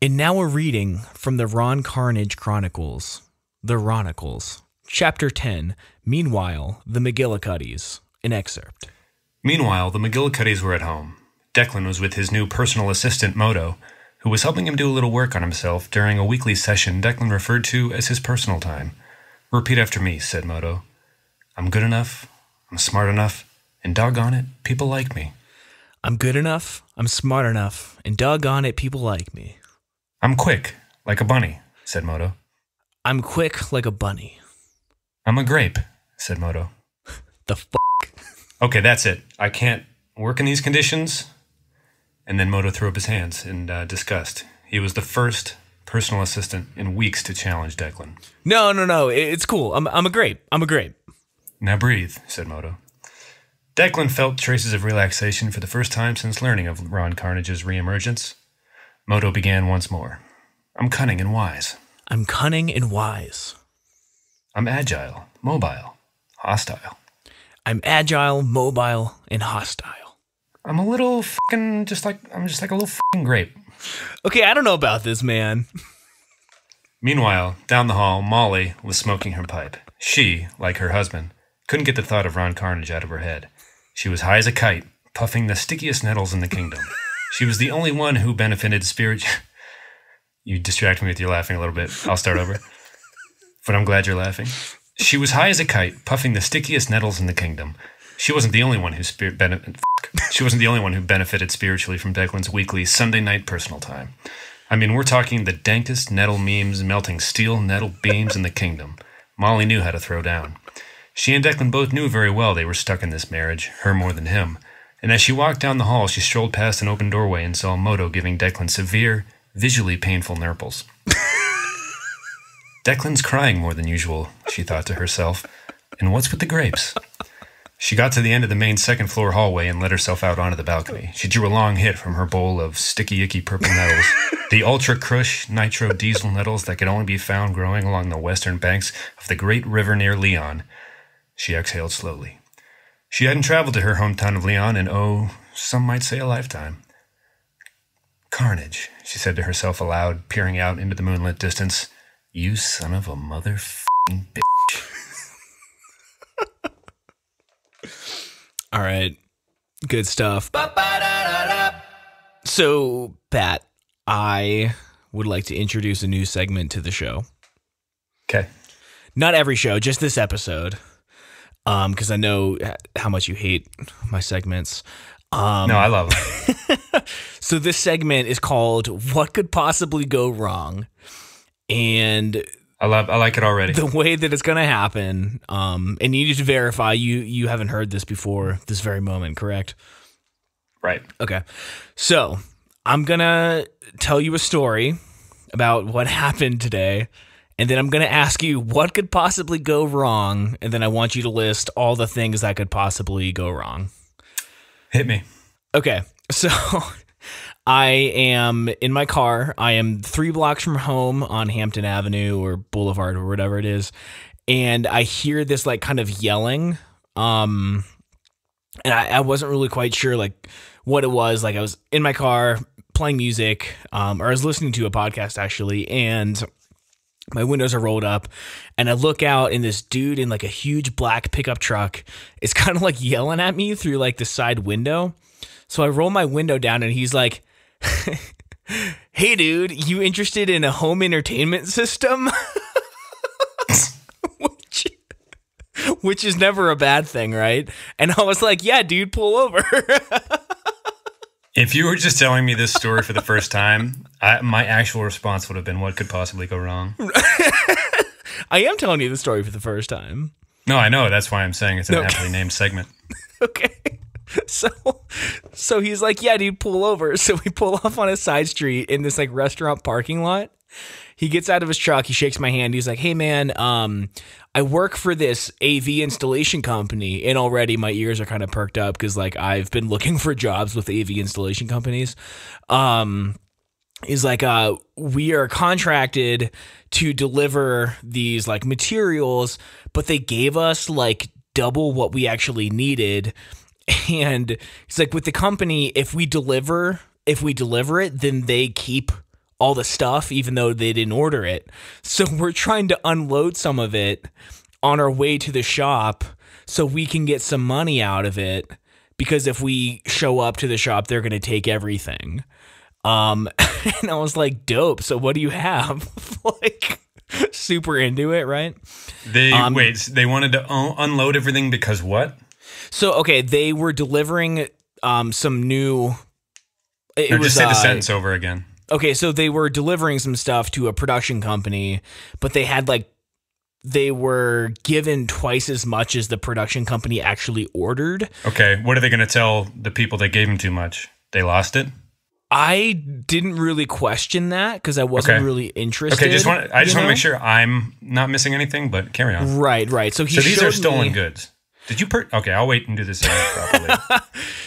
And now a reading from the Ron Carnage Chronicles, The Ronicles, Chapter 10, Meanwhile, the McGillicuddies, an excerpt. Meanwhile, the McGillicuddies were at home. Declan was with his new personal assistant, Moto, who was helping him do a little work on himself during a weekly session Declan referred to as his personal time. "Repeat after me," said Moto. "I'm good enough, I'm smart enough, and doggone it, people like me." I'm good enough, I'm smart enough, and doggone it, people like me. "I'm quick, like a bunny," said Moto. I'm quick like a bunny. "I'm a grape," said Moto. The f***? "Okay, that's it. I can't work in these conditions." And then Moto threw up his hands in disgust. He was the first personal assistant in weeks to challenge Declan. No, it's cool. I'm a grape. I'm a grape. "Now breathe," said Moto. Declan felt traces of relaxation for the first time since learning of Ron Carnage's reemergence. Moto began once more. "I'm cunning and wise. I'm cunning and wise. I'm agile, mobile, hostile. I'm agile, mobile, and hostile. I'm a little fucking just like a little fucking grape." Okay, I don't know about this, man. Meanwhile, down the hall, Molly was smoking her pipe. She, like her husband, couldn't get the thought of Ron Carnage out of her head. She was high as a kite, puffing the stickiest nettles in the kingdom. She was the only one who benefited You distract me with your laughing a little bit. I'll start over. But I'm glad you're laughing. She was high as a kite, puffing the stickiest nettles in the kingdom. She wasn't the only one who benefited spiritually from Declan's weekly Sunday night personal time. I mean, we're talking the dankest nettle memes melting steel nettle beams in the kingdom. Molly knew how to throw down. She and Declan both knew very well they were stuck in this marriage, her more than him. And as she walked down the hall, she strolled past an open doorway and saw Moto giving Declan severe, visually painful nurples. "Declan's crying more than usual," she thought to herself. "And what's with the grapes?" She got to the end of the main second-floor hallway and let herself out onto the balcony. She drew a long hit from her bowl of sticky, icky purple nettles, the Ultra Crush Nitro Diesel nettles that could only be found growing along the western banks of the great river near Leon. She exhaled slowly. She hadn't traveled to her hometown of Leon in, some might say a lifetime. "Carnage," she said to herself aloud, peering out into the moonlit distance. "You son of a motherfucking bitch." All right. Good stuff. So, Pat, I would like to introduce a new segment to the show. Okay. Not every show, just this episode. Because I know how much you hate my segments. No, I love them. So this segment is called What Could Possibly Go Wrong? And I like it already. The way that it's going to happen, and you need to verify you haven't heard this before this very moment, correct? Right. Okay. So I'm going to tell you a story about what happened today. And then I'm going to ask you what could possibly go wrong. And then I want you to list all the things that could possibly go wrong. Hit me. Okay. So I am in my car. I am 3 blocks from home on Hampton Avenue or Boulevard or whatever it is. And I hear this like kind of yelling. And I wasn't really quite sure like what it was. Like I was in my car playing music, or I was listening to a podcast actually. And my windows are rolled up and I look out and this dude in like a huge black pickup truck is kind of like yelling at me through like the side window. So I roll my window down and he's like, "Hey dude, you interested in a home entertainment system?" which is never a bad thing, right? And I was like, "Yeah, dude, pull over." If you were just telling me this story for the first time, my actual response would have been, what could possibly go wrong? I am telling you the story for the first time. No, I know. That's why I'm saying it's an aptly named segment. Okay. So he's like, "Yeah, dude, pull over." So we pull off on a side street in this like restaurant parking lot. He gets out of his truck. He shakes my hand. He's like, "Hey, man, I work for this AV installation company." And already my ears are kind of perked up because like I've been looking for jobs with AV installation companies. He's like, "We are contracted to deliver these like materials, but they gave us like double what we actually needed." And he's like, "With the company, if we deliver it, then they keep all the stuff, even though they didn't order it. So we're trying to unload some of it on our way to the shop so we can get some money out of it, because if we show up to the shop, they're going to take everything. And I was like, dope. So what do you have? Like, super into it, right? They wanted to unload everything because what? So, okay, they were delivering some new... Just say the sentence over again. Okay, so they were delivering some stuff to a production company, but they were given twice as much as the production company actually ordered. Okay, what are they going to tell the people that gave them too much? They lost it? I didn't really question that because I wasn't really interested. Okay, I just want to make sure I'm not missing anything, but carry on. Right. So these are stolen goods. Did you okay, I'll wait and do this properly.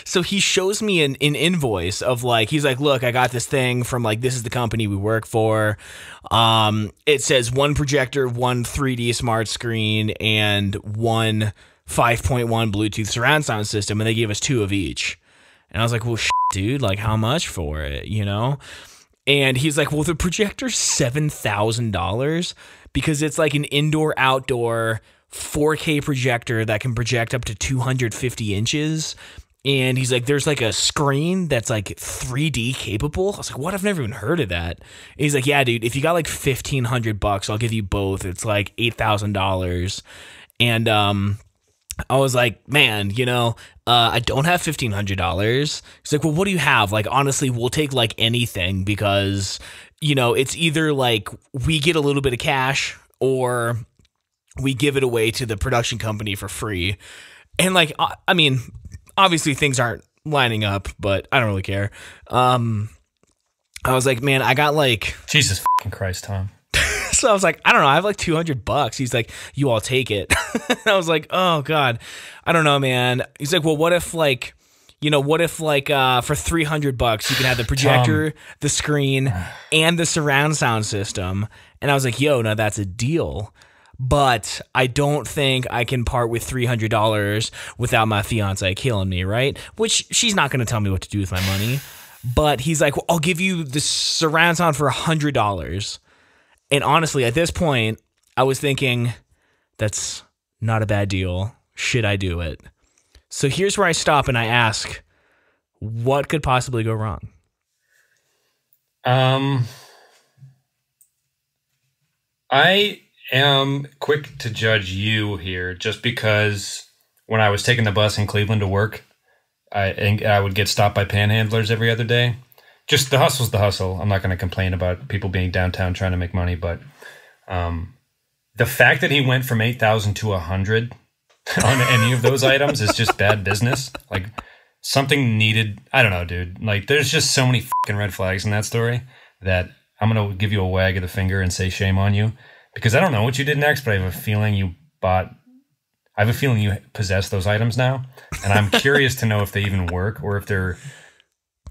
So he shows me an invoice of like, he's like, look, I got this thing from like, this is the company we work for. It says 1 projector, 1 3D smart screen, and 1 5.1 Bluetooth surround sound system. And they gave us 2 of each. And I was like, well, dude, like how much for it, you know? And he's like, well, the projector's $7,000 because it's like an indoor-outdoor 4K projector that can project up to 250 inches. And he's like, there's like a screen that's like 3D capable. I was like, what? I've never even heard of that. And he's like, yeah, dude, if you got like $1,500, I'll give you both. It's like $8,000. And I was like, man, you know, I don't have $1,500. He's like, well, what do you have? Like, honestly, we'll take like anything because, you know, it's either like we get a little bit of cash or we give it away to the production company for free. And like, I mean, obviously things aren't lining up, but I don't really care. I was like, man, I got like... Jesus fucking Christ, Tom. So I was like, I don't know, I have like $200. He's like, you all take it. I was like, oh God, I don't know, man. He's like, well, what if like, you know, what if like for $300 you can have the projector, the screen, and the surround sound system? And I was like, yo, no, that's a deal. But I don't think I can part with $300 without my fiance killing me, right? Which she's not going to tell me what to do with my money. But he's like, well, I'll give you the surround sound for $100. And honestly, at this point, I was thinking, that's not a bad deal. Should I do it? So here's where I stop and I ask, what could possibly go wrong? I am quick to judge you here just because when I was taking the bus in Cleveland to work, I would get stopped by panhandlers every other day. Just the hustle's the hustle. I'm not going to complain about people being downtown trying to make money, but the fact that he went from 8,000 to 100 on any of those items is just bad business. Like something needed. I don't know, dude. Like there's just so many fucking red flags in that story that I'm going to give you a wag of the finger and say shame on you because I don't know what you did next, but I have a feeling you possess those items now, and I'm curious to know if they even work or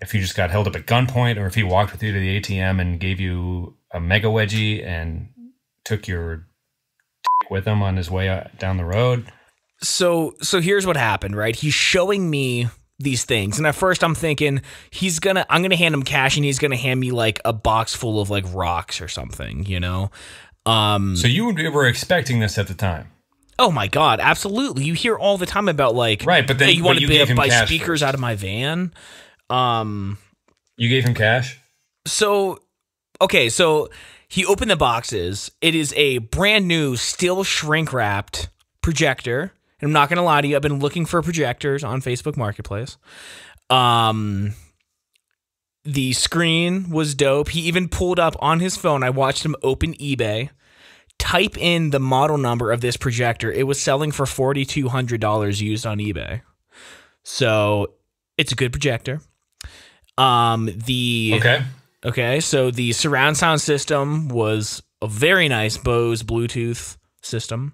if you just got held up at gunpoint, or if he walked with you to the ATM and gave you a mega wedgie and took your with him on his way down the road. So here's what happened, right? He's showing me these things, and at first I'm thinking I'm gonna hand him cash, and he's gonna hand me like a box full of like rocks or something, you know. So you were expecting this at the time. Oh my God, absolutely! You hear all the time about like, right? But then hey, you want to buy speakers first out of my van. You gave him cash? So he opened the boxes. It is a brand new, still shrink wrapped projector. And I'm not going to lie to you. I've been looking for projectors on Facebook Marketplace. The screen was dope. He even pulled up on his phone. I watched him open eBay, type in the model number of this projector. It was selling for $4,200 used on eBay. So it's a good projector. So the surround sound system was a very nice Bose Bluetooth system.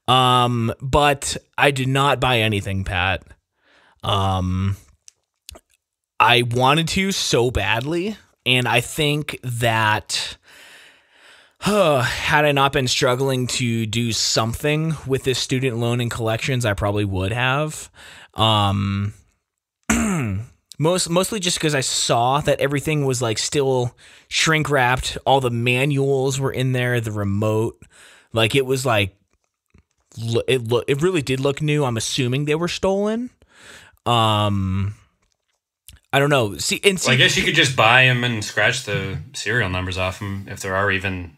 But I did not buy anything, Pat. I wanted to so badly, and I think that had I not been struggling to do something with this student loan and collections, I probably would have. Mostly just because I saw that everything was like still shrink wrapped. All the manuals were in there, the remote. Like it was like it really did look new. I'm assuming they were stolen. I don't know. See, I guess you could just buy them and scratch the serial numbers off them if there are even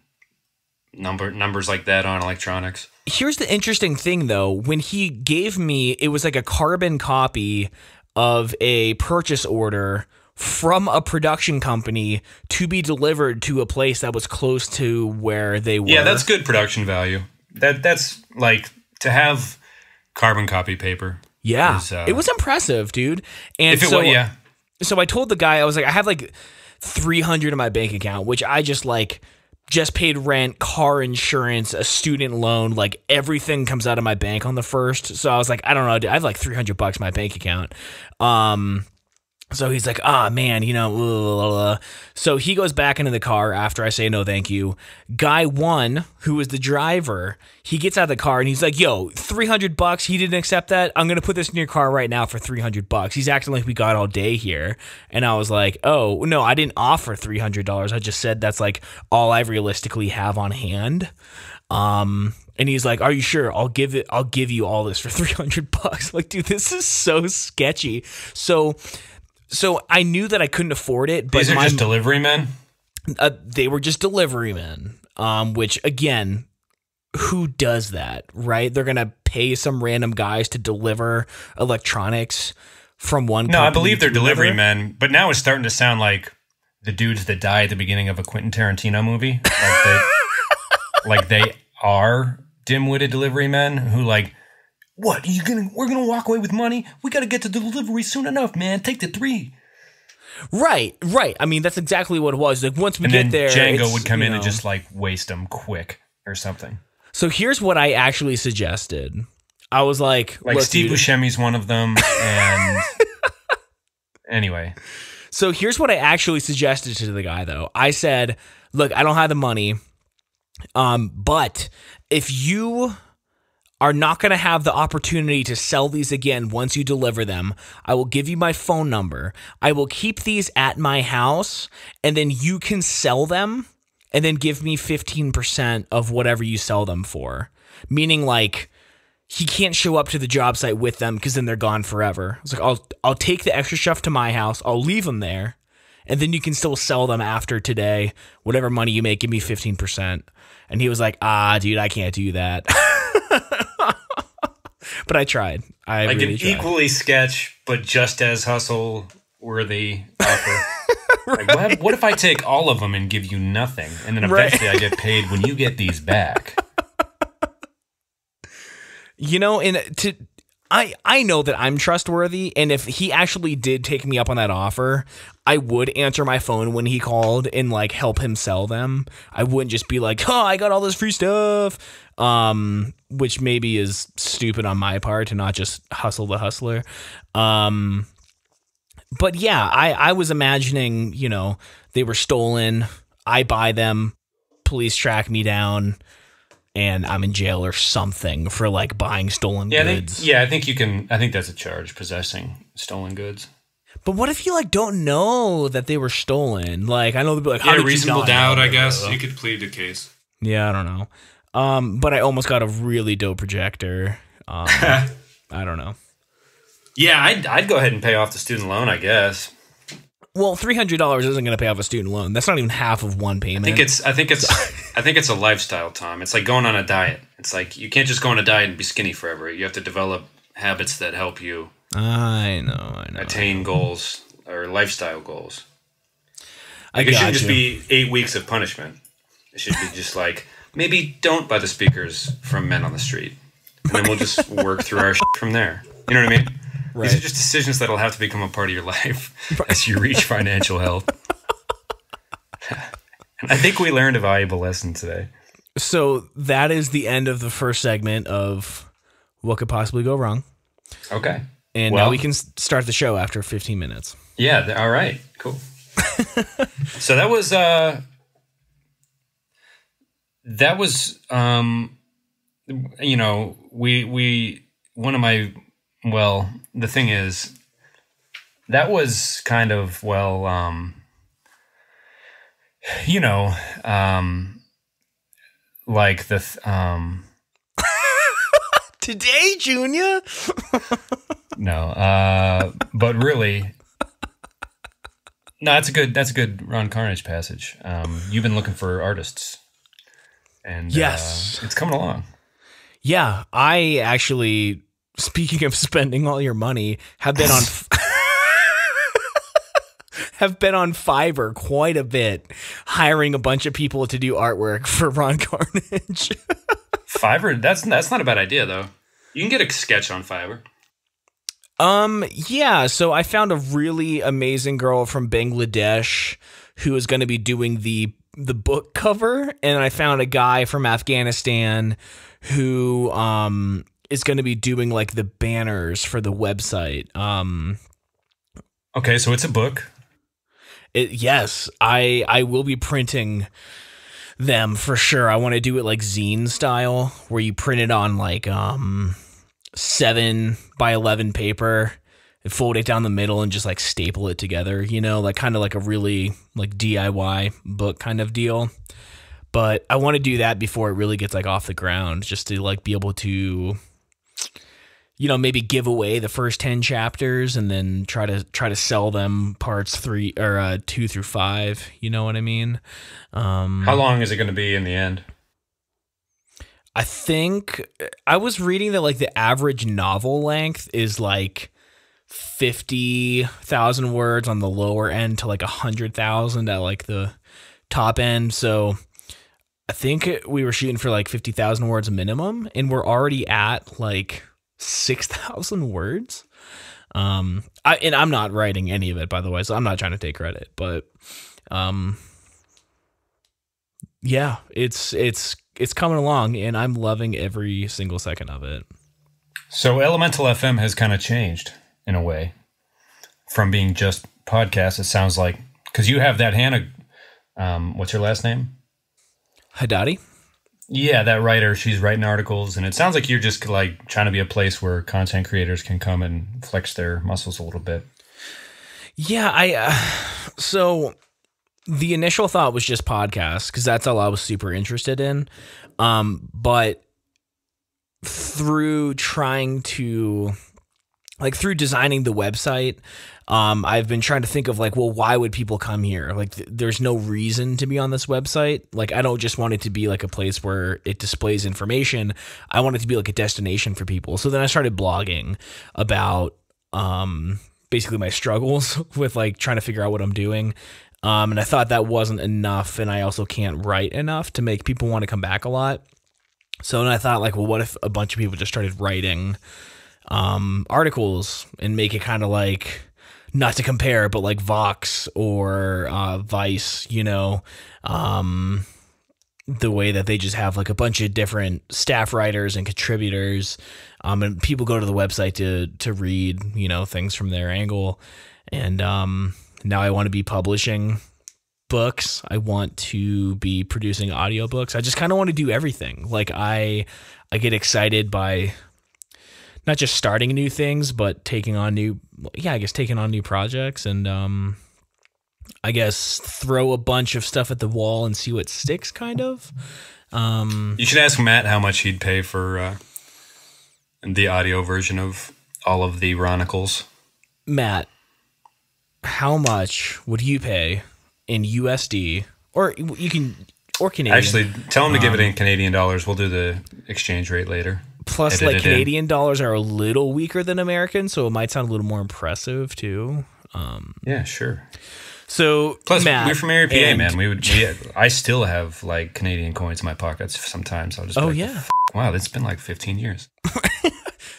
numbers like that on electronics. Here's the interesting thing, though. When he gave me, it was like a carbon copy of a purchase order from a production company to be delivered to a place that was close to where they were. Yeah, that's good production value. That's like to have carbon copy paper. Yeah, it was impressive, dude. And so I told the guy, I was like, I have like $300 in my bank account, which I just paid rent, car insurance, a student loan, like everything comes out of my bank on the first. So I was like, I don't know, dude, I have like $300 in my bank account. So he's like, man, blah, blah, blah. So he goes back into the car after I say no thank you. Guy one, who was the driver, he gets out of the car and he's like, yo, $300, he didn't accept that. I'm going to put this in your car right now for $300. He's acting like we got all day here. And I was like, oh, no, I didn't offer $300. I just said that's like all I realistically have on hand. And he's like, are you sure? I'll give you all this for $300. Like, dude, this is so sketchy. So I knew that I couldn't afford it. But these are just delivery men? They were just delivery men, which, again, who does that, right? They're going to pay some random guys to deliver electronics from one company. No, I believe they're delivery men, but now it's starting to sound like the dudes that die at the beginning of a Quentin Tarantino movie. Like they are dim-witted delivery men who like, what, we're gonna walk away with money? We gotta get to the delivery soon enough, man. Take the 3. Right. I mean, that's exactly what it was. Like once we get there, Django would come in and just like waste them quick or something. So here's what I actually suggested. I was like Steve Buscemi's one of them, and anyway. So here's what I actually suggested to the guy, though. I said, look, I don't have the money, but if you are not going to have the opportunity to sell these again once you deliver them, I will give you my phone number. I will keep these at my house, and then you can sell them, and then give me 15% of whatever you sell them for. Meaning, like, he can't show up to the job site with them because then they're gone forever. It's like, I'll take the extra stuff to my house, I'll leave them there, and then you can still sell them after today. Whatever money you make, give me 15%. And he was like, dude, I can't do that. But I tried. I like really an tried. Equally sketch, but just as hustle worthy offer. Right. Like, what if I take all of them and give you nothing, and then eventually I get paid when you get these back? I know that I'm trustworthy, and if he actually did take me up on that offer, I would answer my phone when he called and like help him sell them. I wouldn't just be like, oh, I got all this free stuff, which maybe is stupid on my part to not just hustle the hustler. But yeah, I was imagining, they were stolen. I buy them, police track me down, and I'm in jail or something for like buying stolen goods. I think that's a charge, possessing stolen goods. But what if you like don't know that they were stolen? Like, I know they'd be like, how did reasonable you doubt, I guess. You could plead the case. Yeah, I don't know. But I almost got a really dope projector. I don't know. Yeah, I'd go ahead and pay off the student loan, I guess. Well, $300 isn't going to pay off a student loan. That's not even half of one payment. I think it's a lifestyle, Tom. It's like going on a diet. It's like you can't just go on a diet and be skinny forever. You have to develop habits that help you. I know. Attain goals or lifestyle goals. Like, it shouldn't just be 8 weeks of punishment. It should be just like, maybe don't buy the speakers from men on the street, and then we'll just work through our shit from there. You know what I mean? Right. These are just decisions that'll have to become a part of your life as you reach financial health. And I think we learned a valuable lesson today. So that is the end of the first segment of What Could Possibly Go Wrong. Okay. And now we can start the show after 15 minutes. Yeah. All right. Cool. So that was the thing is, that was kind of, well, you know, like Today, Junior? no, but really, no, that's a good Ron Carnage passage. You've been looking for artists, and yes, it's coming along. Yeah, I actually, speaking of spending all your money, have been on have been on Fiverr quite a bit, hiring a bunch of people to do artwork for Ron Carnage. Fiverr, that's not a bad idea though. You can get a sketch on Fiverr. Yeah, so I found a really amazing girl from Bangladesh who is going to be doing the book cover, and I found a guy from Afghanistan who is going to be doing like the banners for the website. Okay, so it's a book. Yes, I will be printing them for sure. I want to do it like zine style, where you print it on like 7 by 11 paper and fold it down the middle and just like staple it together, you know, like kind of like a really like DIY book kind of deal. But I want to do that before it really gets like off the ground, just to like be able to, you know, maybe give away the first 10 chapters and then try to sell them parts 2 through 5. You know what I mean? How long is it going to be in the end? I think I was reading that like the average novel length is like 50,000 words on the lower end to like 100,000 at like the top end. So I think we were shooting for like 50,000 words minimum, and we're already at like 6,000 words. And I'm not writing any of it, by the way, so I'm not trying to take credit, but yeah, it's coming along, and I'm loving every single second of it. So Elemental FM has kind of changed in a way from being just podcasts. It sounds like, because you have that Hannah, what's her last name? Haddadi? Yeah, that writer. She's writing articles, and it sounds like you're just like trying to be a place where content creators can come and flex their muscles a little bit. Yeah, so the initial thought was just podcasts, because that's all I was super interested in. But through designing the website, I've been trying to think of like, well, why would people come here? Like, there's no reason to be on this website. Like, I don't just want it to be like a place where it displays information. I want it to be like a destination for people. So then I started blogging about basically my struggles with like trying to figure out what I'm doing. And I thought that wasn't enough, and I also can't write enough to make people want to come back a lot. So then I thought, like, well, what if a bunch of people just started writing articles and make it kind of like, not to compare, but like Vox or Vice, you know, the way that they just have like a bunch of different staff writers and contributors, and people go to the website to read, you know, things from their angle. And now I want to be publishing books. I want to be producing audiobooks. I just kind of want to do everything. Like I get excited by not just starting new things, but taking on new projects, and I guess throw a bunch of stuff at the wall and see what sticks, kind of. You should ask Matt how much he'd pay for the audio version of all of the Chronicles. Matt, how much would you pay in USD, or Canadian? Actually, tell him to give it in Canadian dollars. We'll do the exchange rate later. Plus, like, Canadian dollars are a little weaker than American, so it might sound a little more impressive too. Yeah, sure. So, plus, Matt, we're from Area PA, man. I still have like Canadian coins in my pockets. Sometimes I'll just. Oh, like, yeah. Wow, it's been like 15 years.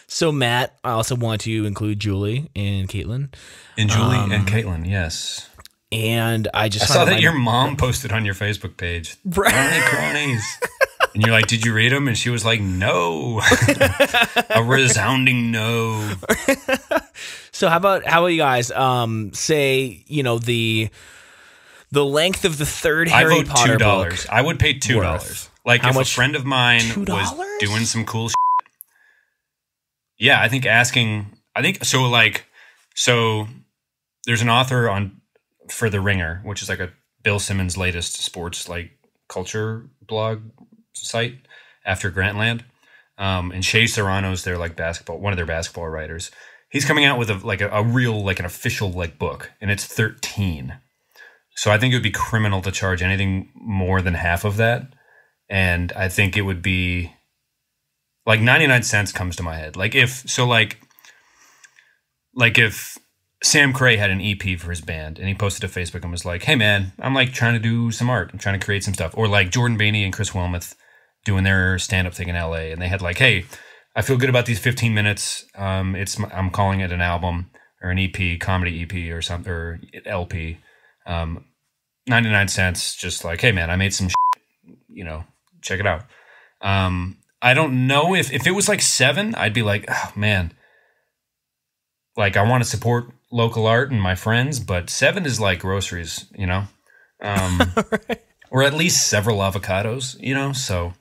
So, Matt, I also want to include Julie and Caitlin. And Julie and Caitlin, yes. And I saw that your mom posted on your Facebook page. Ronnie Cronies. And you're like, did you read them? And she was like, no. A resounding no. So how about you guys say, you know, the length of the third Harry Potter book? $2. I would pay $2. Like, if a friend of mine was doing some cool shit. Yeah, I think so there's an author on for The Ringer, which is like a Bill Simmons' latest sports like culture blog site after Grantland. And Shea Serrano's their like one of their basketball writers. He's coming out with a real like an official like book, and it's 13. So I think it would be criminal to charge anything more than half of that. And I think it would be like 99 cents comes to my head. Like if Sam Cray had an EP for his band and he posted to Facebook and was like, hey man, I'm like trying to do some art. I'm trying to create some stuff. Or like Jordan Bainey and Chris Wilmoth doing their stand-up thing in LA. And they had like, hey, I feel good about these 15 minutes. I'm calling it an album or an EP, comedy EP or something, or LP. 99 cents, just like, hey man, I made some shit, check it out. I don't know if it was like 7, I'd be like, oh man, like I want to support local art and my friends, but 7 is like groceries, right. Or at least several avocados, so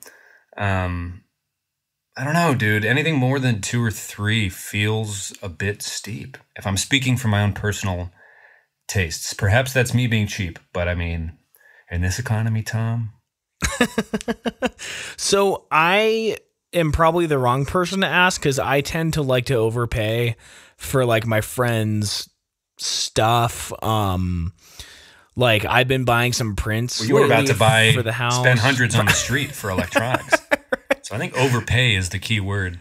I don't know, dude. Anything more than 2 or 3 feels a bit steep. If I'm speaking from my own personal tastes, perhaps that's me being cheap, but I mean, in this economy, Tom. So I am probably the wrong person to ask because I tend to like to overpay for like my friends' stuff. Like I've been buying some prints. Well, you were about to buy for the house. Spend hundreds on the street for electronics. Right. So I think overpay is the key word.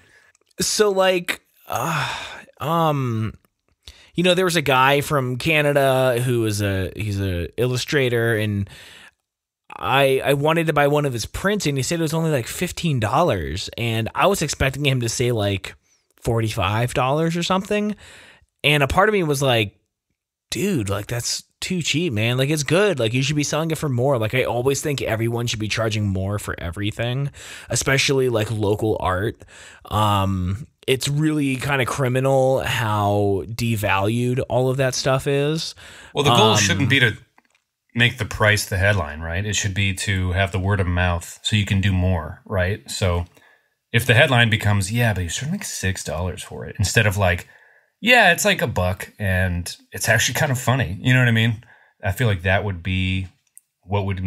So like, there was a guy from Canada who was he's a illustrator, and I wanted to buy one of his prints, and he said it was only like $15, and I was expecting him to say like $45 or something, and a part of me was like, dude, like that's too cheap, man. Like it's good. Like you should be selling it for more. Like I always think everyone should be charging more for everything, especially like local art. It's really kind of criminal how devalued all of that stuff is. Well, the goal shouldn't be to make the price the headline, right? It should be to have the word of mouth so you can do more, right? So if the headline becomes, yeah, but you should make $6 for it, instead of like, yeah, it's like $1 and it's actually kind of funny. You know what I mean? I feel like that would be what would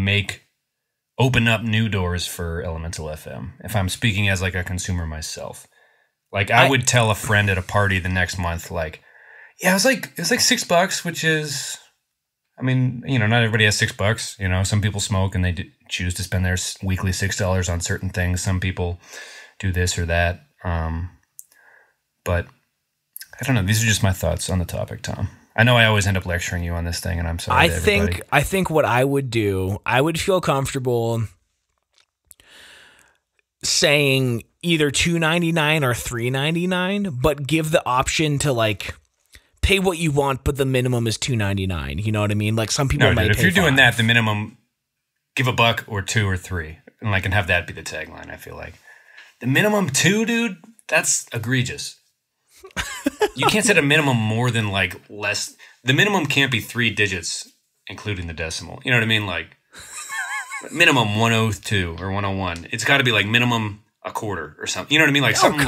open up new doors for Elemental FM. If I'm speaking as like a consumer myself, like I would tell a friend at a party the next month, like, yeah, it was like $6, which is, I mean, not everybody has $6. Some people smoke and they choose to spend their weekly $6 on certain things. Some people do this or that. But I don't know. These are just my thoughts on the topic, Tom. I know I always end up lecturing you on this thing, and I'm sorry. I think what I would do, I would feel comfortable saying either $2.99 or $3.99, but give the option to like pay what you want, but the minimum is $2.99. You know what I mean? Like some people might. If you're doing $5. that, the minimum, give $1 or $2 or $3, and have that be the tagline. I feel like the minimum $2, dude. That's egregious. You can't set a minimum more than like less. The minimum can't be 3 digits, including the decimal. You know what I mean? Like minimum 102 or 101. It's got to be like minimum a quarter or something. You know what I mean? Like something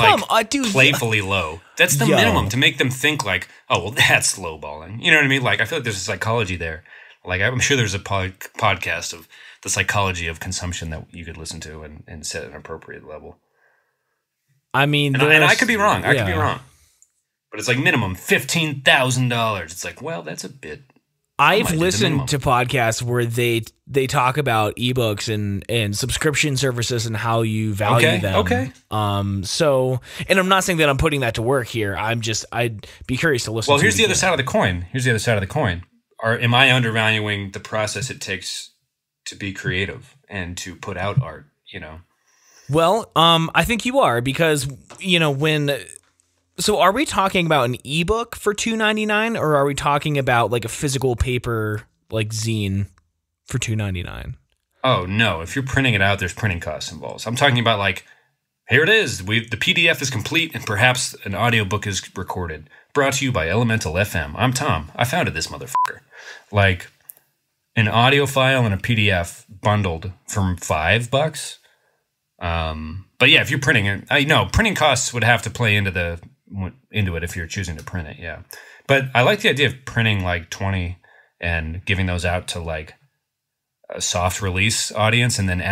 playfully low. That's the minimum to make them think like, oh, well, that's lowballing. You know what I mean? Like I feel like there's a psychology there. Like I'm sure there's a podcast of the psychology of consumption that you could listen to and set an appropriate level. I mean, and I could be wrong. I could be wrong. But it's like minimum $15,000. It's like, well, that's a bit. I've listened to podcasts where they talk about ebooks and subscription services and how you value them. Okay. So, and I'm not saying that I'm putting that to work here. I'd be curious to listen. Well, here's the other side of the coin. Am I undervaluing the process it takes to be creative and to put out art? Well, I think you are, because So are we talking about an ebook for $2.99, or are we talking about like a physical paper like zine for $2.99? Oh no! If you're printing it out, there's printing costs involved. So I'm talking about like, here it is. The PDF is complete, and perhaps an audiobook is recorded. Brought to you by Elemental FM. I'm Tom. I founded this motherfucker. Like an audio file and a PDF bundled from $5. But yeah, if you're printing it, I know printing costs would have to play into it if you're choosing to print it. Yeah, But I like the idea of printing like 20 and giving those out to like a soft release audience, and then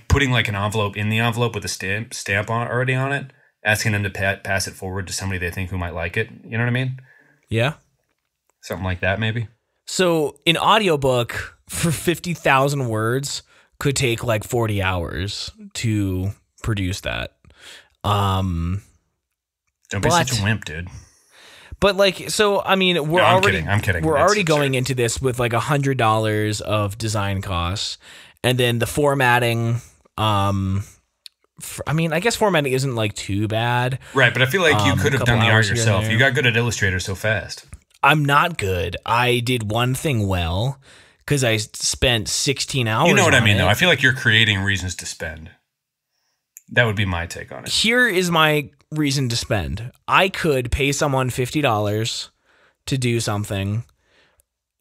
putting like an envelope in the envelope with a stamp on already on it, asking them to pass it forward to somebody they think who might like it. You know what I mean? Yeah. Something like that, maybe. So an audiobook for 50,000 words could take like 40 hours to produce that. Don't be such a wimp, dude. But like, so I mean, I'm kidding. We're That's already going absurd. into this with like $100 of design costs, and then the formatting. I mean, I guess formatting isn't like too bad. Right, but I feel like you could have done the art yourself. there. You got good at Illustrator so fast. I'm not good. I did one thing well because I spent 16 hours. You know what I mean, it. though. I feel like you're creating reasons to spend. That would be my take on it. Here is my reason to spend. I could pay someone $50 to do something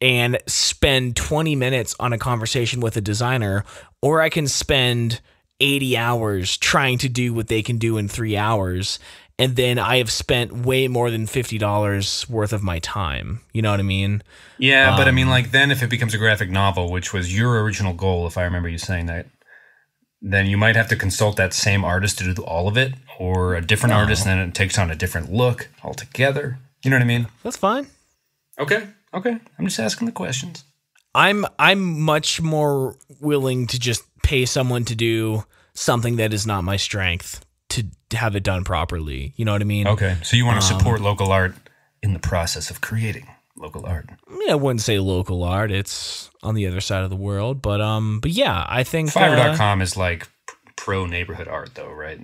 and spend 20 minutes on a conversation with a designer, or I can spend 80 hours trying to do what they can do in 3 hours, and then I have spent way more than $50 worth of my time. You know what I mean? Yeah, but I mean, like, then if it becomes a graphic novel, which was your original goal, if I remember you saying that, then you might have to consult that same artist to do all of it, or a different artist, and then it takes on a different look altogether. You know what I mean? That's fine. Okay. I'm just asking the questions. I'm much more willing to just pay someone to do something that is not my strength to have it done properly. You know what I mean? Okay, so you want to support local art in the process of creating local art. Yeah, I wouldn't say local art. It's on the other side of the world, but yeah, I think Fiverr.com is like pro neighborhood art, though, right?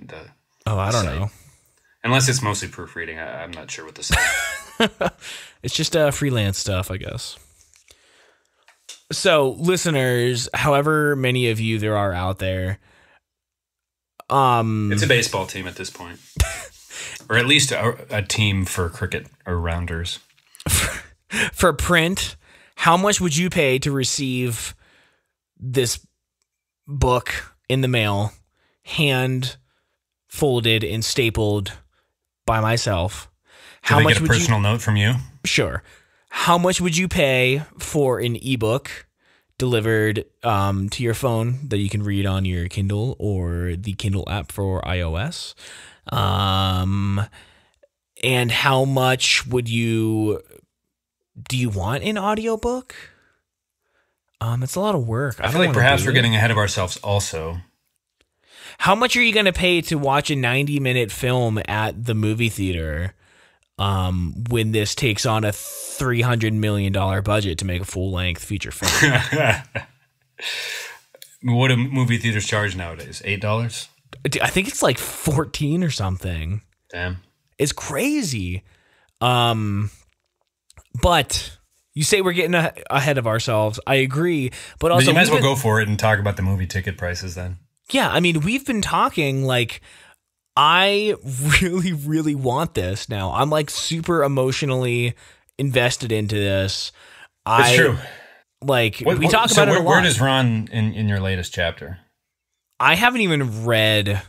I don't know. Unless it's mostly proofreading, I'm not sure what to say. It's just freelance stuff, I guess. So, listeners, however many of you there are out there, it's a baseball team at this point, or at least a team for cricket or rounders. For print, how much would you pay to receive this book in the mail, hand folded and stapled by myself? How much would you get a personal note from you? Sure. How much would you pay for an ebook delivered to your phone that you can read on your Kindle or the Kindle app for iOS? And how much do you want an audiobook? It's a lot of work. I feel like perhaps we're getting ahead of ourselves also. How much are you going to pay to watch a 90-minute film at the movie theater when this takes on a $300 million budget to make a full-length feature film? What do movie theaters charge nowadays? $8? I think it's like 14 or something. Damn. It's crazy. But you say we're getting ahead of ourselves. I agree. But also, you might as well go for it and talk about the movie ticket prices then. Yeah, I mean, we've been talking like, I really, really want this now. I'm like super emotionally invested into this. It's true. Like, we talk about it a lot. Where does Ron in your latest chapter? I haven't even read.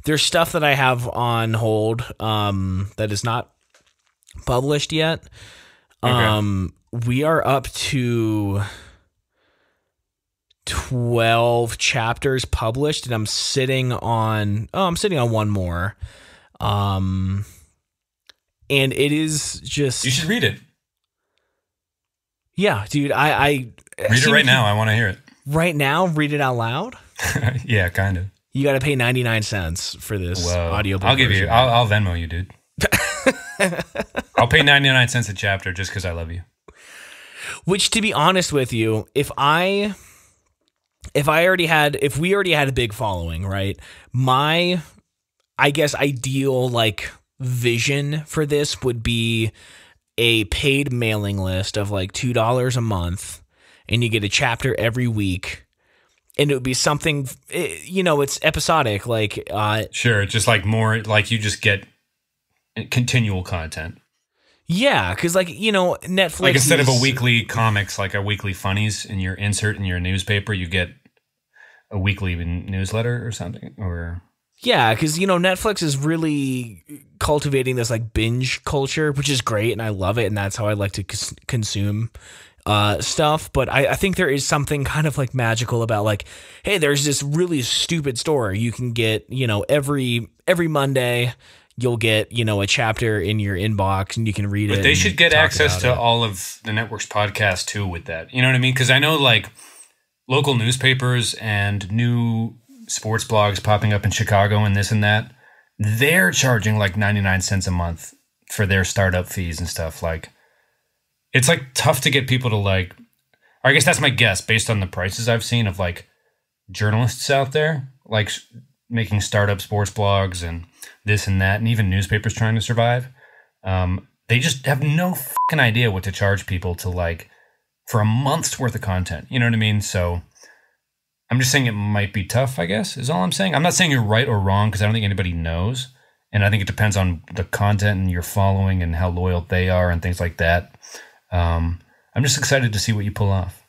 There's stuff that I have on hold that is not published yet. Okay. We are up to 12 chapters published, and I'm sitting on one more. And it is just, you should read it. Yeah, dude, I read it right now. I want to hear it. Right now, read it out loud? Yeah, kind of. You got to pay 99 cents for this audiobook. I'll give you. I'll Venmo you, dude. I'll pay 99 cents a chapter just because I love you. Which, to be honest with you, if we already had a big following, right? My, I guess, ideal like vision for this would be a paid mailing list of like $2 a month, and you get a chapter every week, and it would be something, it's episodic, like sure, just like more like you just get continual content. Yeah, because Netflix, like instead of a weekly comics, like a weekly funnies in your insert in your newspaper, you get a weekly newsletter or something, or Yeah, because, Netflix is really cultivating this like binge culture, which is great, and I love it, and that's how I like to consume stuff. But I think there is something kind of like magical about like, hey, there's this really stupid story you can get, every Monday. You'll get, a chapter in your inbox and you can read it. But they should get access to all of the network's podcasts too with that. You know what I mean? Because I know like local newspapers and new sports blogs popping up in Chicago and this and that, they're charging like 99 cents a month for their startup fees and stuff. Like, it's like tough to get people to like, or I guess that's my guess based on the prices I've seen of like journalists out there, like making startup sports blogs and this and that, and even newspapers trying to survive. They just have no fucking idea what to charge people to like for a month's worth of content. You know what I mean? So I'm just saying it might be tough, I guess, is all I'm saying. I'm not saying you're right or wrong because I don't think anybody knows. And I think it depends on the content and your following and how loyal they are and things like that. I'm just excited to see what you pull off.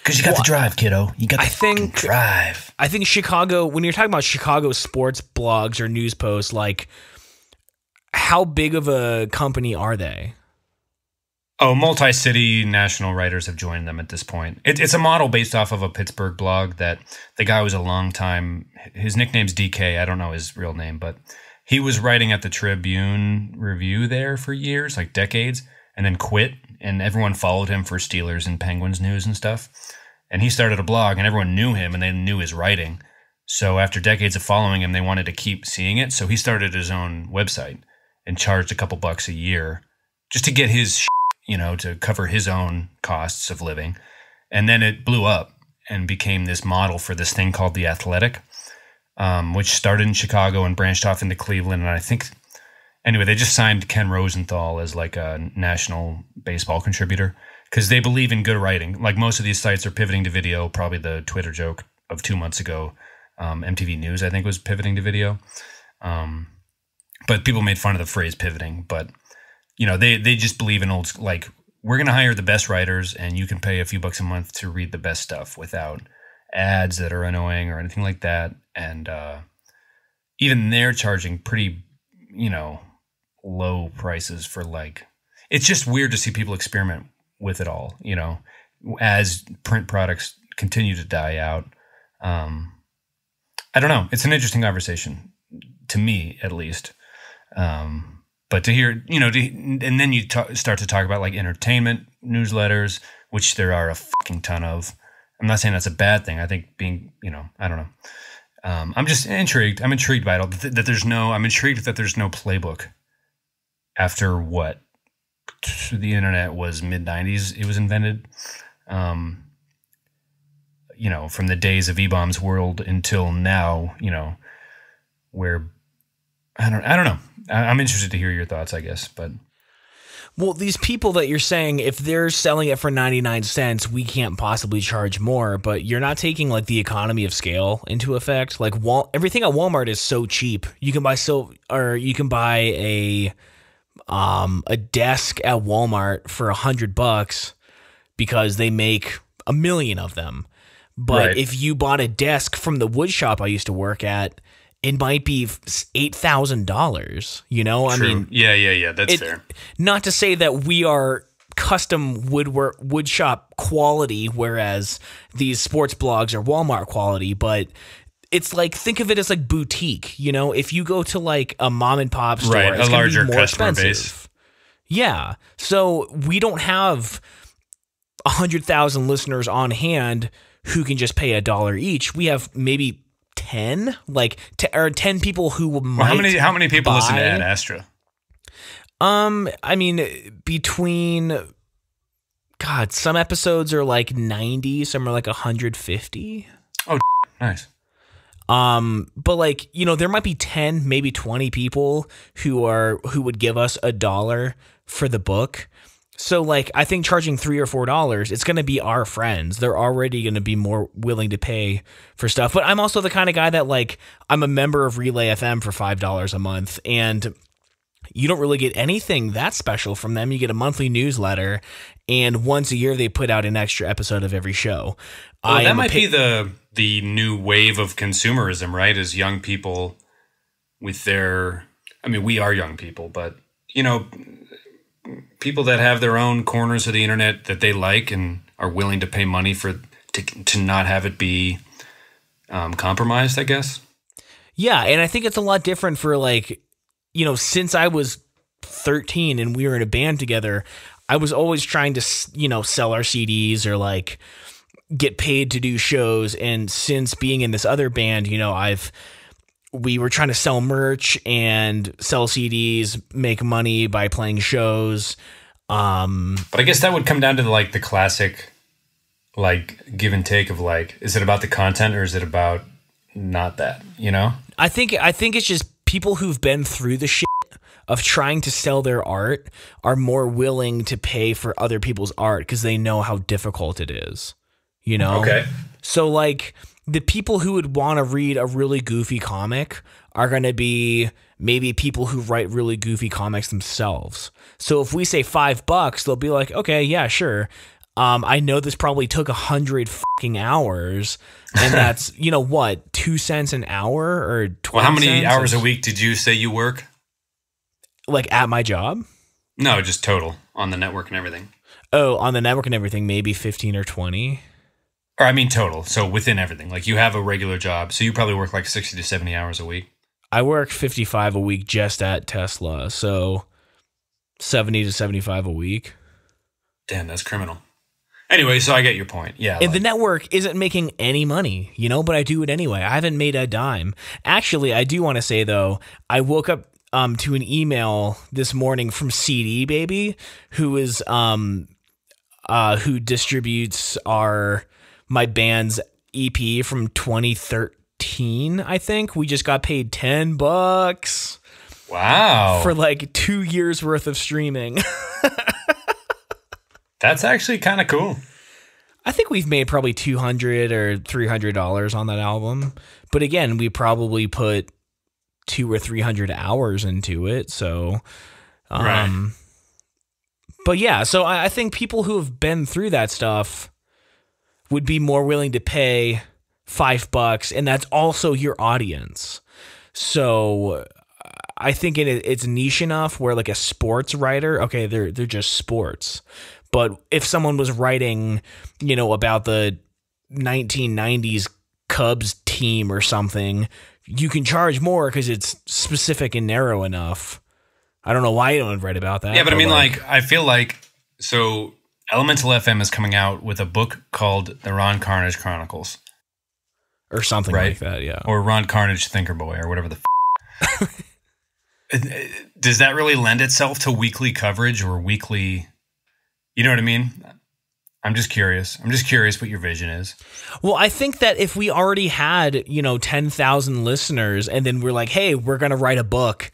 Because you got the drive, kiddo. You got the drive. I think Chicago, when you're talking about Chicago sports blogs or news posts, like, how big of a company are they? Oh, multi-city national writers have joined them at this point. It's a model based off of a Pittsburgh blog that the guy was a long time, his nickname's DK, I don't know his real name, but he was writing at the Tribune Review there for years, like decades, and then quit, and everyone followed him for Steelers and Penguins news and stuff. And he started a blog, and everyone knew him, and they knew his writing. So after decades of following him, they wanted to keep seeing it, so he started his own website and charged a couple bucks a year just to get his to cover his own costs of living. And then it blew up and became this model for this thing called The Athletic, which started in Chicago and branched off into Cleveland. And I think, anyway, they just signed Ken Rosenthal as like a national baseball contributor because they believe in good writing. Like most of these sites are pivoting to video. Probably the Twitter joke of 2 months ago, MTV News, I think, was pivoting to video. But people made fun of the phrase pivoting, but they just believe in old, like, we're going to hire the best writers and you can pay a few bucks a month to read the best stuff without ads that are annoying or anything like that. And even they're charging pretty, low prices for like, it's just weird to see people experiment with it all, as print products continue to die out. I don't know. It's an interesting conversation to me, at least. But to hear, and then you start to talk about like entertainment newsletters, which there are a fucking ton of. I'm not saying that's a bad thing. I think being, I don't know. I'm just intrigued. I'm intrigued by it all. I'm intrigued that there's no playbook after what the internet was mid-90s. It was invented, from the days of E-Bombs World until now, where I don't know. I'm interested to hear your thoughts, I guess. But well, these people that you're saying, if they're selling it for 99 cents, we can't possibly charge more. But you're not taking like the economy of scale into effect. Like everything at Walmart is so cheap. You can buy a desk at Walmart for $100 because they make 1 million of them. But right. If you bought a desk from the wood shop I used to work at, it might be $8,000, I mean, yeah. That's fair. Not to say that we are custom wood shop quality, whereas these sports blogs are Walmart quality, but it's like, think of it as like boutique, if you go to like a mom and pop store, right, it's a larger more customer expensive. Base. Yeah. So we don't have 100,000 listeners on hand who can just pay $1 each. We have maybe 10, or 10 people who might. How many people listen to Ad Astra? I mean, between, God, some episodes are like 90, some are like 150. Oh, nice. But like, there might be 10, maybe 20 people who would give us $1 for the book. So like, I think charging $3 or $4, it's going to be our friends. They're already going to be more willing to pay for stuff. But I'm also the kind of guy that like, I'm a member of Relay FM for $5 a month. And you don't really get anything that special from them. You get a monthly newsletter, and once a year they put out an extra episode of every show. Well, that might be the new wave of consumerism, right? As young people with their, I mean, we are young people, but, you know, people that have their own corners of the internet that they like and are willing to pay money to not have it be compromised, I guess. Yeah, and I think it's a lot different for, like, you know, since I was 13 and we were in a band together, I was always trying to, you know, sell our CDs or like get paid to do shows. And since being in this other band, you know, we were trying to sell merch and sell CDs, make money by playing shows. But I guess that would come down to like the classic, like give and take of like, is it about the content or is it about not that, you know? I think it's just people who've been through the shit of trying to sell their art are more willing to pay for other people's art because they know how difficult it is, you know? Okay. So like the people who would want to read a really goofy comic are going to be maybe people who write really goofy comics themselves. So if we say $5, they'll be like, okay, yeah, sure. I know this probably took 100 fucking hours, and that's, you know what, 2 cents an hour or 20 Well, how many cents? hours a week did you say you work? Like at my job? No, just total on the network and everything. Oh, on the network and everything, maybe 15 or 20. Or I mean total, so within everything. Like you have a regular job, so you probably work like 60 to 70 hours a week. I work 55 a week just at Tesla, so 70 to 75 a week. Damn, that's criminal. Anyway, so I get your point. Yeah. And the network isn't making any money, you know, but I do it anyway. I haven't made a dime. Actually, I do want to say, though, I woke up to an email this morning from CD Baby, who is who distributes my band's EP from 2013, I think. We just got paid $10. Wow. For like 2 years worth of streaming. That's actually kind of cool. I think we've made probably $200 or $300 on that album. But again, we probably put 200 or 300 hours into it. So, right. But yeah, so I think people who have been through that stuff would be more willing to pay $5, and that's also your audience. So I think it's niche enough where like a sports writer, okay, they're just sports. But if someone was writing, you know, about the 1990s Cubs team or something, you can charge more because it's specific and narrow enough. I don't know why you don't write about that. Yeah, but I mean, like, I feel like, so Elemental FM is coming out with a book called The Ron Carnage Chronicles. Or something right? like that, yeah. Or Ron Carnage Thinker Boy, or whatever the Does that really lend itself to weekly coverage or weekly... You know what I mean? I'm just curious. I'm just curious what your vision is. Well, I think that if we already had, you know, 10,000 listeners and then we're like, hey, we're going to write a book,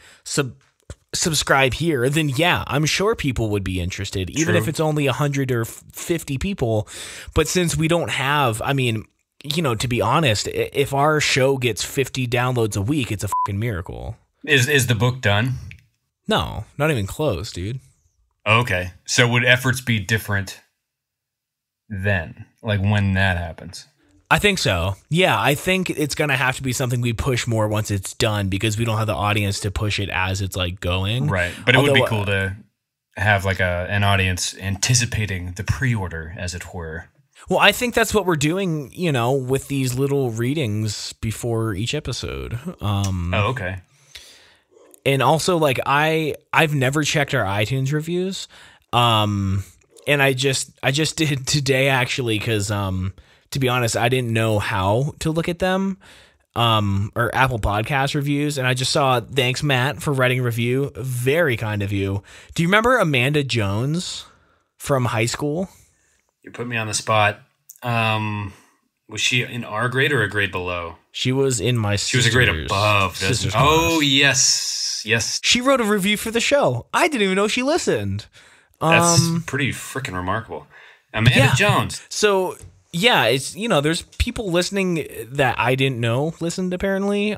subscribe here, then yeah, I'm sure people would be interested, even True. if it's only 100 or 50 people. But since we don't have, I mean, you know, to be honest, if our show gets 50 downloads a week, it's a fucking miracle. Is the book done? No, not even close, dude. Okay. So would efforts be different then? Like when that happens? I think so. Yeah, I think it's going to have to be something we push more once it's done because we don't have the audience to push it as it's like going. Right. But it would be cool to have like an audience anticipating the pre-order, as it were. Well, I think that's what we're doing, you know, with these little readings before each episode. Oh, okay. And also, like, I've never checked our iTunes reviews, and I just did today actually because to be honest, I didn't know how to look at them, or Apple Podcast reviews, and I just saw thanks Matt for writing a review, very kind of you. Do you remember Amanda Jones from high school? You put me on the spot. Was she in our grade or a grade below? She was in my sister's. She was a grade above. Oh, yes. Yes. She wrote a review for the show. I didn't even know she listened. That's pretty freaking remarkable. Amanda Jones. So, yeah, it's, you know, there's people listening that I didn't know listened apparently.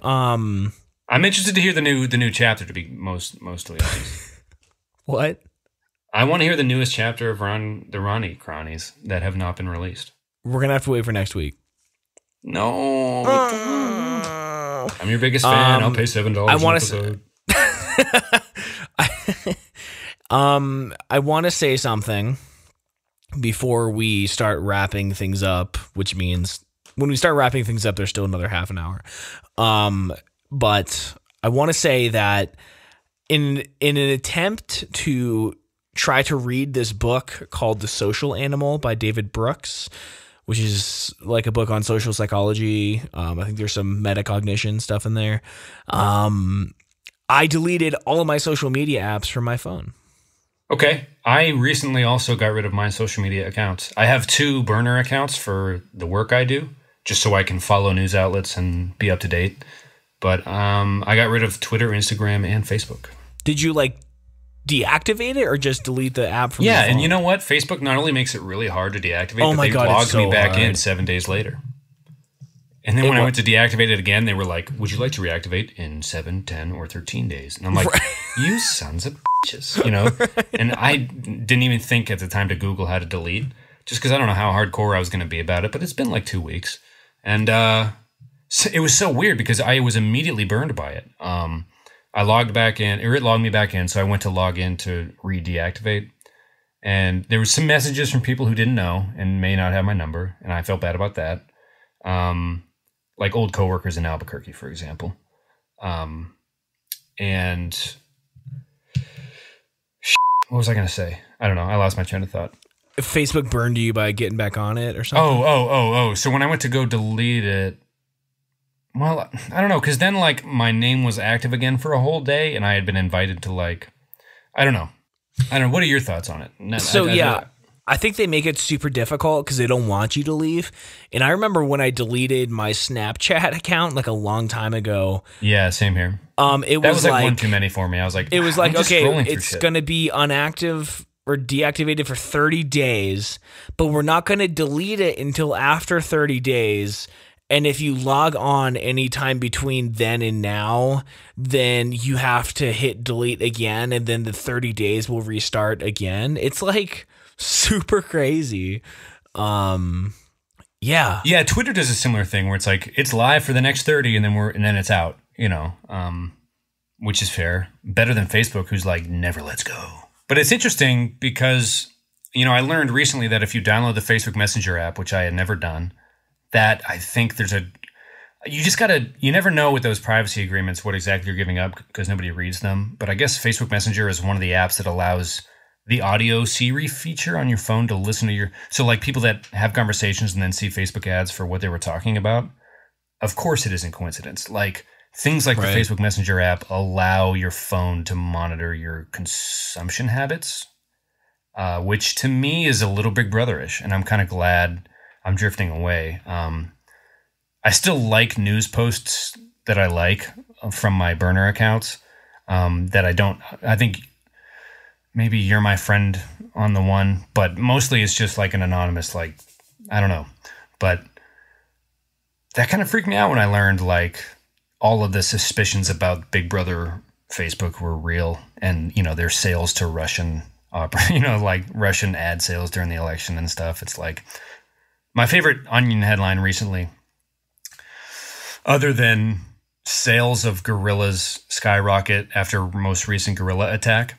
I'm interested to hear the new chapter. To be mostly honest, What? I want to hear the newest chapter of the Ronnie Cronies that have not been released. We're gonna have to wait for next week. No, I'm your biggest fan. I'll pay $7 an episode. I want to say something before we start wrapping things up, which means when we start wrapping things up, there's still another half an hour. But I want to say that in an attempt to try to read this book called The Social Animal by David Brooks, which is like a book on social psychology. I think there's some metacognition stuff in there. I deleted all of my social media apps from my phone. Okay. I recently also got rid of my social media accounts. I have 2 burner accounts for the work I do, just so I can follow news outlets and be up to date. But I got rid of Twitter, Instagram, and Facebook. Did you deactivate it or just delete the app from your phone? Yeah, and you know what? Facebook not only makes it really hard to deactivate, oh but my they God, logged so me back hard. in 7 days later. And then when I went to deactivate it again, they were like, would you like to reactivate in 7, 10, or 13 days? And I'm like, you sons of bitches, you know? And I didn't even think at the time to Google how to delete, just because I don't know how hardcore I was going to be about it, but it's been like 2 weeks. And so it was so weird because I was immediately burned by it. I logged back in, or it logged me back in, so I went to log in to re-deactivate. And there were some messages from people who didn't know and may not have my number, and I felt bad about that. Like old coworkers in Albuquerque, for example. And what was I going to say? I don't know. I lost my train of thought. Facebook burned you by getting back on it or something? Oh. So when I went to go delete it, well, I don't know, because then my name was active again for a whole day, and I had been invited to I don't know. What are your thoughts on it? I think they make it super difficult because they don't want you to leave. And I remember when I deleted my Snapchat account a long time ago. Yeah, same here. That was one too many for me. I was like, it was like, okay, it's shit. going to be unactive or deactivated for 30 days, but we're not going to delete it until after 30 days. And if you log on anytime between then and now, then you have to hit delete again, and then the 30 days will restart again. It's super crazy. Yeah. Yeah, Twitter does a similar thing where it's it's live for the next 30 and then it's out, which is fair. Better than Facebook, who's never lets go. But it's interesting because, I learned recently that if you download the Facebook Messenger app, which I had never done, that I think you never know with those privacy agreements what exactly you're giving up because nobody reads them. But I guess Facebook Messenger is one of the apps that allows the audio Siri feature on your phone to listen to so people that have conversations and then see Facebook ads for what they were talking about. Of course it isn't coincidence. Things like the Facebook Messenger app allow your phone to monitor your consumption habits, which to me is a little Big Brother-ish, and I'm kind of glad I'm drifting away. I still like news posts that I like from my burner accounts that I don't. I think maybe you're my friend on the one, but mostly it's just an anonymous, I don't know. But that kind of freaked me out when I learned all of the suspicions about Big Brother Facebook were real, and their sales to Russian opera, Russian ad sales during the election and stuff. It's my favorite Onion headline recently, other than sales of gorillas skyrocket after most recent gorilla attack,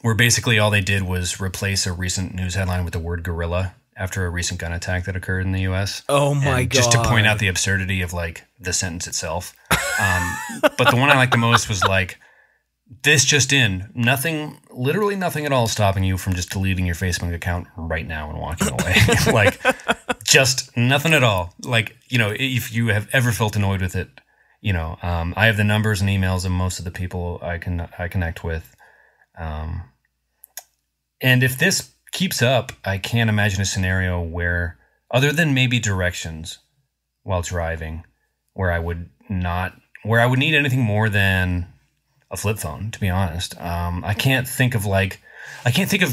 where basically all they did was replace a recent news headline with the word gorilla after a recent gun attack that occurred in the U.S. Oh my God. Just to point out the absurdity of the sentence itself. But the one I liked the most was this just in, literally nothing at all stopping you from just deleting your Facebook account right now and walking away. Just nothing at all. If you have ever felt annoyed with it, I have the numbers and emails of most of the people I connect with. And if this keeps up, I can't imagine a scenario where, other than maybe directions while driving, where I would need anything more than a flip phone, to be honest. I can't think of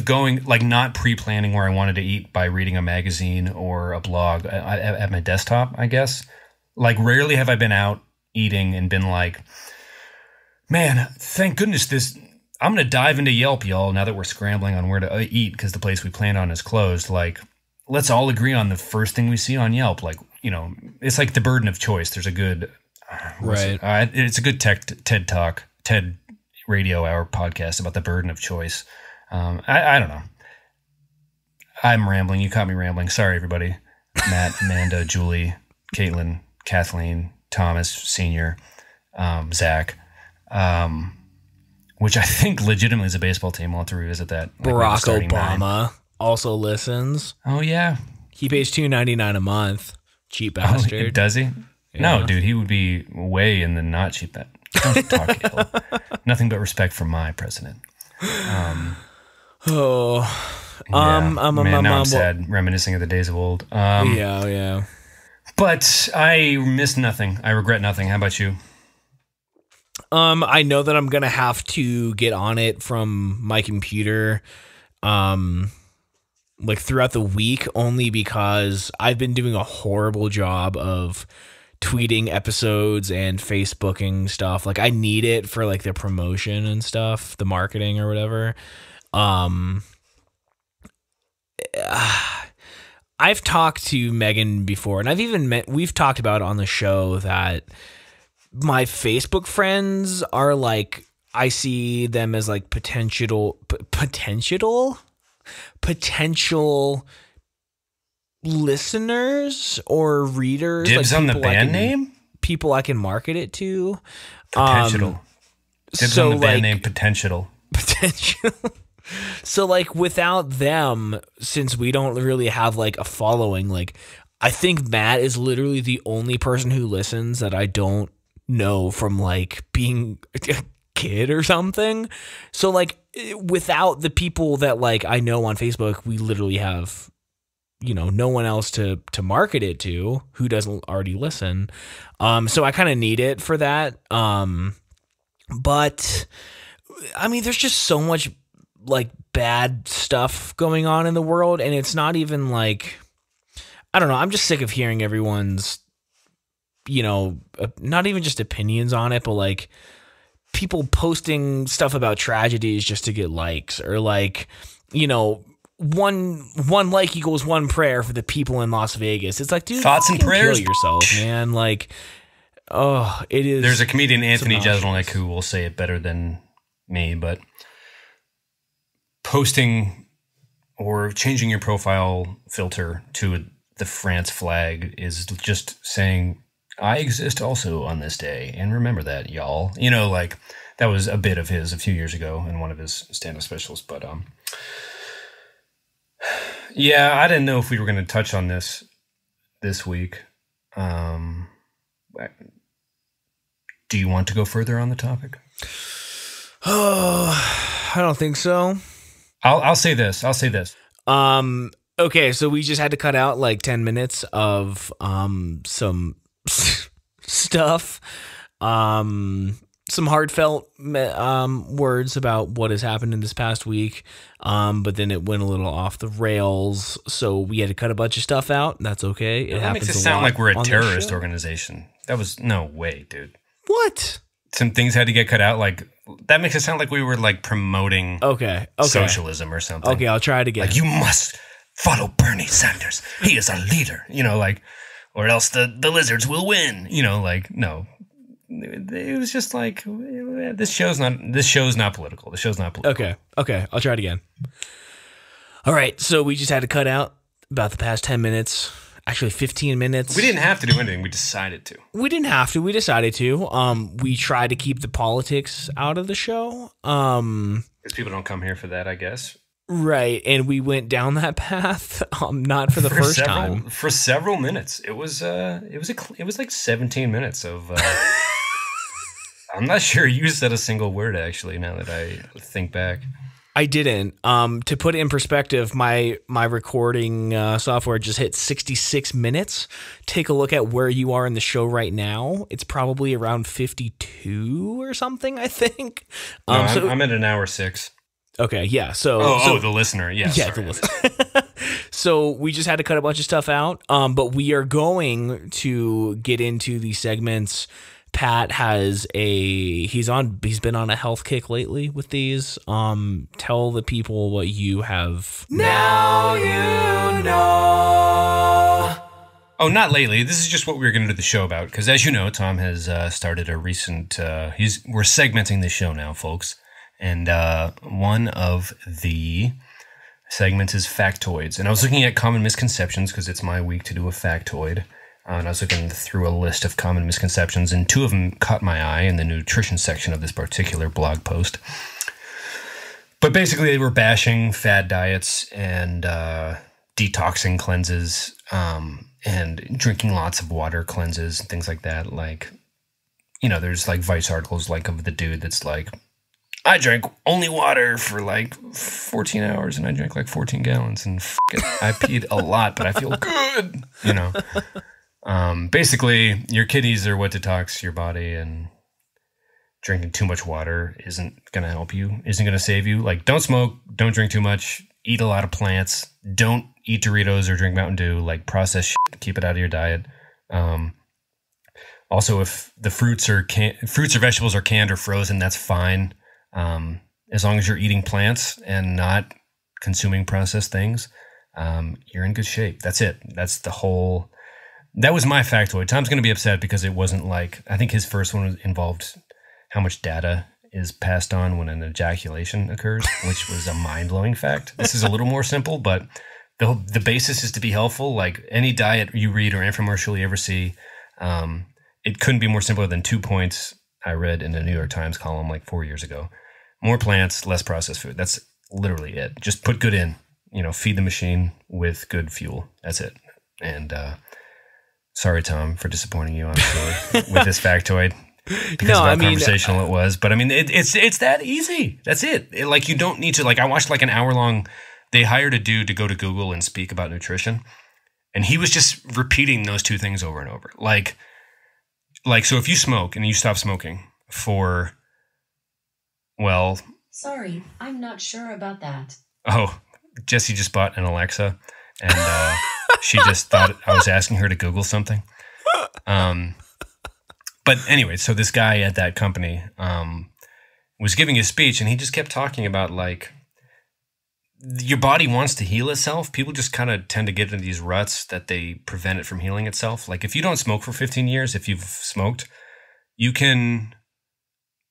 going, not pre-planning where I wanted to eat by reading a magazine or a blog at my desktop, I guess. Rarely have I been out, eating and been like, man, thank goodness I'm going to dive into Yelp, y'all, now that we're scrambling on where to eat because the place we planned on is closed. Like, let's all agree on the first thing we see on Yelp. Like, it's like the burden of choice. There's a good, right. It's a good TED Radio Hour podcast about the burden of choice. I don't know. I'm rambling. You caught me rambling. Sorry, everybody. Matt, Amanda, Julie, Caitlin, Kathleen, Thomas, Senior, Zach, which I think legitimately is a baseball team. We'll have to revisit that. Barack Obama also listens. Oh, yeah. He pays $2.99 a month. Cheap bastard. Oh, does he? Yeah. No, dude, he would be way in the not cheap. Don't talk ill. Nothing but respect for my president. I'm sad, reminiscing of the days of old. Yeah. But I miss nothing. I regret nothing. How about you? I know that I'm gonna have to get on it from my computer, like throughout the week, only because I've been doing a horrible job of tweeting episodes and Facebooking stuff. Like, I need it for like the promotion and stuff, the marketing or whatever. I've talked to Megan before, and we've talked about it on the show that my Facebook friends are like, I see them as like potential listeners or readers. Dibs like on the band name? People I can market it to. Potential. Dibs on the band name Potential. So like without them, since we don't really have like a following, like I think Matt is literally the only person who listens that I don't know from like being a kid or something. So like without the people that like I know on Facebook, we literally have, no one else to market it to who doesn't already listen. So I kind of need it for that. But I mean, there's just so much like bad stuff going on in the world, and it's not even like, I don't know, I'm just sick of hearing everyone's, not even just opinions on it, but like people posting stuff about tragedies just to get likes, or like, one like equals one prayer for the people in Las Vegas. It's like, dude, thoughts and prayers, kill yourself, man. Like, oh, it is. There's a comedian, Anthony Jeselnik, who will say it better than me, but posting or changing your profile filter to the France flag is just saying, I exist also on this day, and remember that, y'all. Like, that was a bit of his a few years ago in one of his stand-up specials. But yeah, I didn't know if we were going to touch on this week. Do you want to go further on the topic? Oh, I don't think so. I'll say this. Okay, so we just had to cut out like 10 minutes of some stuff, some heartfelt words about what has happened in this past week, but then it went a little off the rails, so we had to cut a bunch of stuff out. That's okay. It happens. Makes it sound like we're a terrorist organization. That was no way, dude. What? Some things had to get cut out. Like, that makes it sound like we were like promoting socialism or something. Okay, I'll try it again. Like, you must follow Bernie Sanders. He is a leader, like, or else the lizards will win. Like, no. It was just like, this show's not political. The show's not political. Okay, I'll try it again. All right, so we just had to cut out about the past 10 minutes. Actually, 15 minutes. We didn't have to do anything. We decided to. We didn't have to. We decided to. We tried to keep the politics out of the show. Because people don't come here for that, I guess. Right, and we went down that path. Not for the first time. For several minutes. It was like 17 minutes of. I'm not sure you said a single word, actually, now that I think back. I didn't. To put it in perspective, my recording software just hit 66 minutes. Take a look at where you are in the show right now. It's probably around 52 or something, I think. No, I'm at an hour 6. Okay, yeah. So the listener. Yeah, the listener. So we just had to cut a bunch of stuff out. But we are going to get into the segments Pat has he's been on a health kick lately with these. Tell the people what you have. Now you know. Oh, not lately. This is just what we were going to do the show about. Because as you know, Tom has started a recent... we're segmenting the show now, folks. And one of the segments is factoids. And I was looking at common misconceptions because it's my week to do a factoid. And I was looking through a list of common misconceptions, and two of them caught my eye in the nutrition section of this particular blog post. But basically, they were bashing fad diets and detoxing cleanses and drinking lots of water cleanses and things like that. Like, you know, there's like Vice articles like of the dude that's like, I drank only water for like 14 hours and I drank like 14 gallons and I peed a lot, but I feel good, you know. Basically, your kidneys are what detox your body, and drinking too much water isn't going to help you, isn't going to save you. Like, don't smoke, don't drink too much, eat a lot of plants, don't eat Doritos or drink Mountain Dew, like processed shit, keep it out of your diet. Also, if the fruits or vegetables are canned or frozen, that's fine. As long as you're eating plants and not consuming processed things, you're in good shape. That's it. That was my factoid. Tom's going to be upset because it wasn't like, I think his first one involved how much data is passed on when an ejaculation occurs, which was a mind-blowing fact. This is a little more simple, but the basis is to be helpful. Like any diet you read or infomercial you ever see, it couldn't be more simple than 2 points I read in the New York Times column like 4 years ago. More plants, less processed food. That's literally it. Just put good in, feed the machine with good fuel. That's it. And sorry, Tom, for disappointing you, I'm sure, with this factoid. Because of how conversational it was. But I mean, it's that easy. That's it. Like, you don't need to, like, I watched like an hour long, they hired a dude to go to Google and speak about nutrition. And he was just repeating those two things over and over. Like, so if you smoke and you stop smoking for, well. Sorry, I'm not sure about that. Oh, Jessie just bought an Alexa and she just thought I was asking her to Google something. But anyway, so this guy at that company was giving a speech, and he just kept talking about, like, your body wants to heal itself. People just kind of tend to get into these ruts that they prevent it from healing itself. Like, if you don't smoke for 15 years, if you've smoked, you can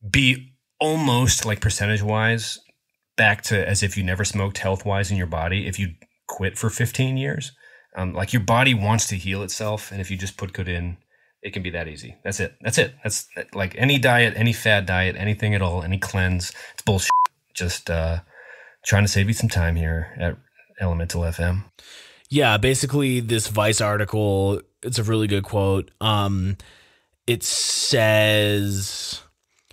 be almost, like, percentage-wise back to as if you never smoked health-wise in your body if you quit for 15 years. Like, your body wants to heal itself, and if you just put good in, it can be that easy. That's it. That's like any diet, any fad diet, anything at all, any cleanse. It's bullshit. Just trying to save you some time here at Elemental FM. Yeah, basically this Vice article, it's a really good quote. It says,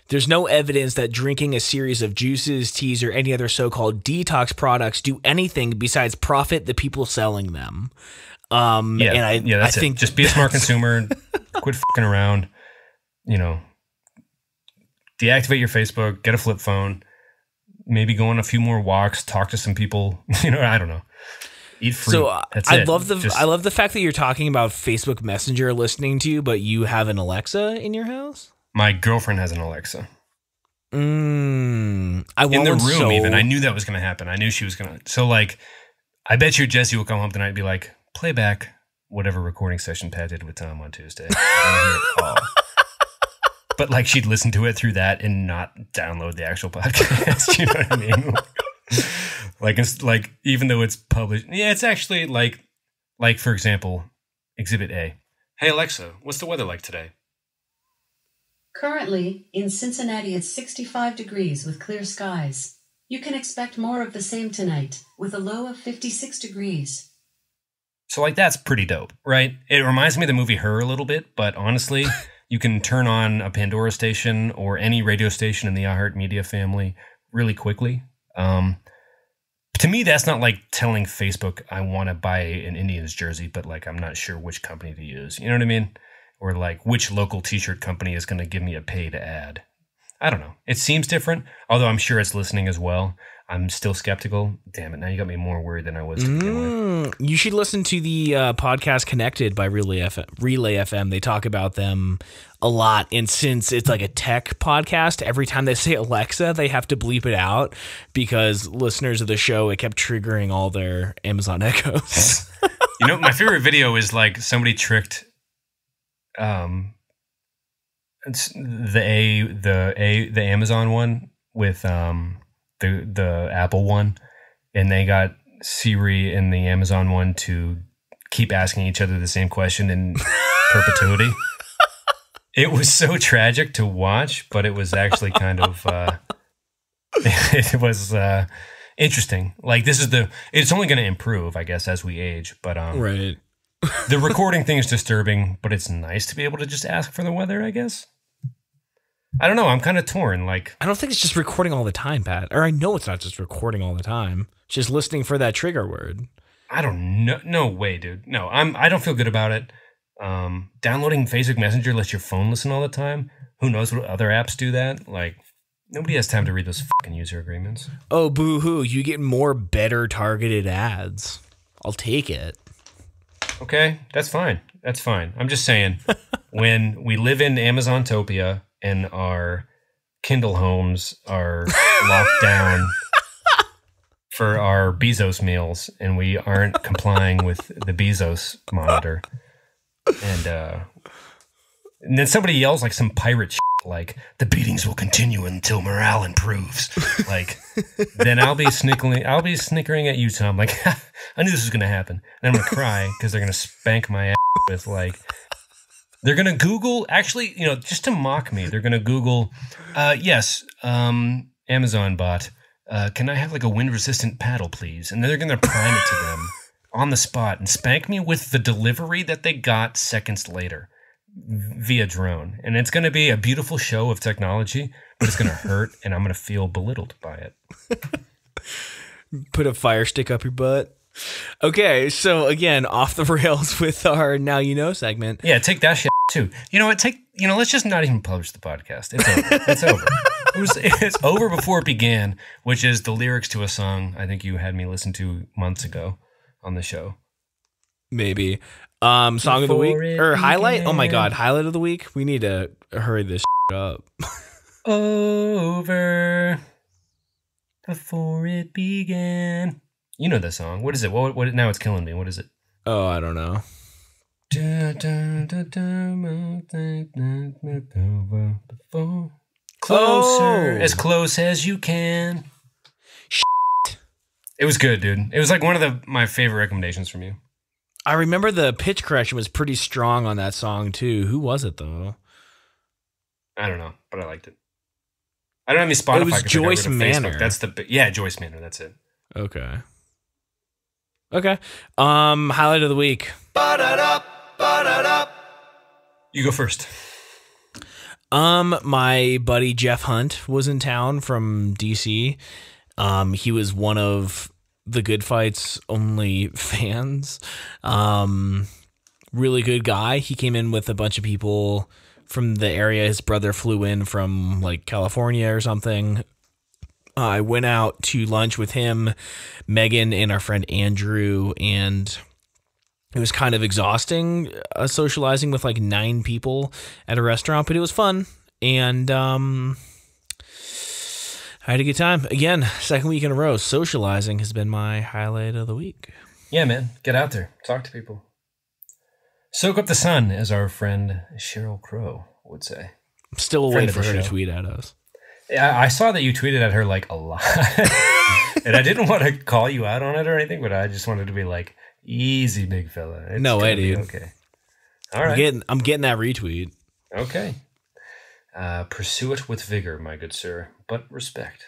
there's no evidence that drinking a series of juices, teas, or any other so-called detox products do anything besides profit the people selling them. I think just be a smart consumer. Quit fucking around. Deactivate your Facebook. Get a flip phone. Maybe go on a few more walks. Talk to some people. I don't know. Eat fruit. So I love the fact that you're talking about Facebook Messenger listening to you, but you have an Alexa in your house. My girlfriend has an Alexa. In the room, even. I knew that was going to happen. I knew she was going to. So, like, I bet you Jessie will come home tonight and be like, play back whatever recording session Pat did with Tom on Tuesday. But, like, she'd listen to it through that and not download the actual podcast. You know what I mean? It's like, even though it's published. Yeah, it's actually like, for example, Exhibit A. Hey, Alexa, what's the weather like today? Currently, in Cincinnati, it's 65 degrees with clear skies. You can expect more of the same tonight, with a low of 56 degrees. So, like, that's pretty dope, right? It reminds me of the movie Her a little bit, but honestly, you can turn on a Pandora station or any radio station in the iHeartMedia family really quickly. To me, that's not like telling Facebook I want to buy an Indians jersey, but, like, I'm not sure which company to use. You know what I mean? Or, like, which local t-shirt company is going to give me a paid ad. I don't know. It seems different, although I'm sure it's listening as well. I'm still skeptical. Damn it. Now you got me more worried than I was to begin with. You should listen to the podcast Connected by Relay FM. They talk about them a lot. And since it's like a tech podcast, every time they say Alexa, they have to bleep it out because listeners of the show, it kept triggering all their Amazon echoes. You know, my favorite video is like somebody tricked it's the Amazon one with the Apple one, and they got Siri and the Amazon one to keep asking each other the same question in perpetuity. It was so tragic to watch, but it was actually kind of it was interesting. Like it's only going to improve, I guess, as we age. But right. The recording thing is disturbing, but it's nice to be able to just ask for the weather, I guess. I don't know. I'm kind of torn. Like, I don't think it's just recording all the time, Pat. Or I know it's not just recording all the time. It's just listening for that trigger word. I don't know. No way, dude. No, I don't feel good about it. Downloading Facebook Messenger lets your phone listen all the time. Who knows what other apps do that? Like, nobody has time to read those fucking user agreements. Oh, boo-hoo. You get more better targeted ads. I'll take it. Okay, that's fine. That's fine. I'm just saying, when we live in Amazontopia and our Kindle homes are locked down for our Bezos meals, and we aren't complying with the Bezos monitor, and then somebody yells like some pirate shit, like the beatings will continue until morale improves. Like, then I'll be snickering at you, Tom. Like, I knew this was gonna happen. And I'm gonna cry because they're gonna spank my ass with like. They're going to Google, actually, you know, just to mock me, they're going to Google, yes, Amazon bot, can I have like a wind-resistant paddle, please? And then they're going to prime it to them on the spot and spank me with the delivery that they got seconds later via drone. And it's going to be a beautiful show of technology, but it's going to hurt, and I'm going to feel belittled by it. Put a fire stick up your butt. Okay, so again, off the rails with our Now You Know segment. Yeah, take that shit too. You know what? Let's just not even publish the podcast. It's over. It's over. It's over before it began, which is the lyrics to a song I think you had me listen to months ago on the show. Maybe. Song of the week or highlight? Oh my god, highlight of the week. We need to hurry this up. Over before it began. You know the song. What is it? What? Now it's killing me. What is it? Oh, I don't know. Closer, as close as you can. It was good, dude. It was like one of my favorite recommendations from you. I remember the pitch correction was pretty strong on that song too. Who was it though? I don't know, but I liked it. I don't have any Spotify. It was Joyce Manor. That's Joyce Manor. That's it. Okay. Highlight of the week. You go first. My buddy Jeff Hunt was in town from DC. He was one of the Good Fights only fans. Really good guy. He came in with a bunch of people from the area. His brother flew in from like California or something. I went out to lunch with him, Megan, and our friend Andrew, and it was kind of exhausting socializing with like 9 people at a restaurant, but it was fun, and I had a good time. Again, second week in a row, socializing has been my highlight of the week. Yeah, man. Get out there. Talk to people. Soak up the sun, as our friend Sheryl Crow would say. I'm still waiting for her to tweet at us. I saw that you tweeted at her like a lot, and I didn't want to call you out on it or anything, but I just wanted to be like, "Easy, big fella." It's no way, dude. Okay, all right. I'm getting that retweet. Okay, pursue it with vigor, my good sir, but respect.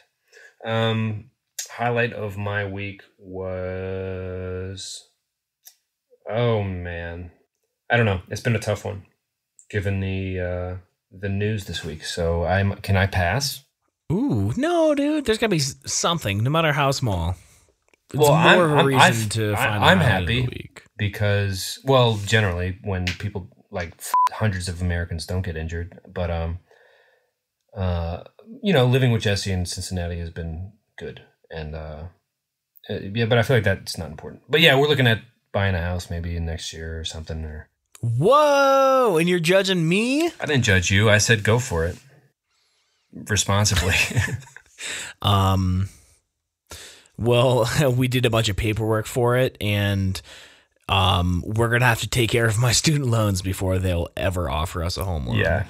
Highlight of my week was, oh man, I don't know. It's been a tough one, given the news this week. So can I pass? Ooh, no, dude. There's gotta be something, no matter how small. It's well, more of a reason to find I'm out happy of the week. Because, well, generally when people like hundreds of Americans don't get injured, but living with Jesse in Cincinnati has been good. And yeah, but I feel like that's not important. But yeah, we're looking at buying a house maybe next year or something. Or Whoa! And you're judging me? I didn't judge you. I said go for it responsibly. Well, we did a bunch of paperwork for it, and we're gonna have to take care of my student loans before they'll ever offer us a home loan. Yeah.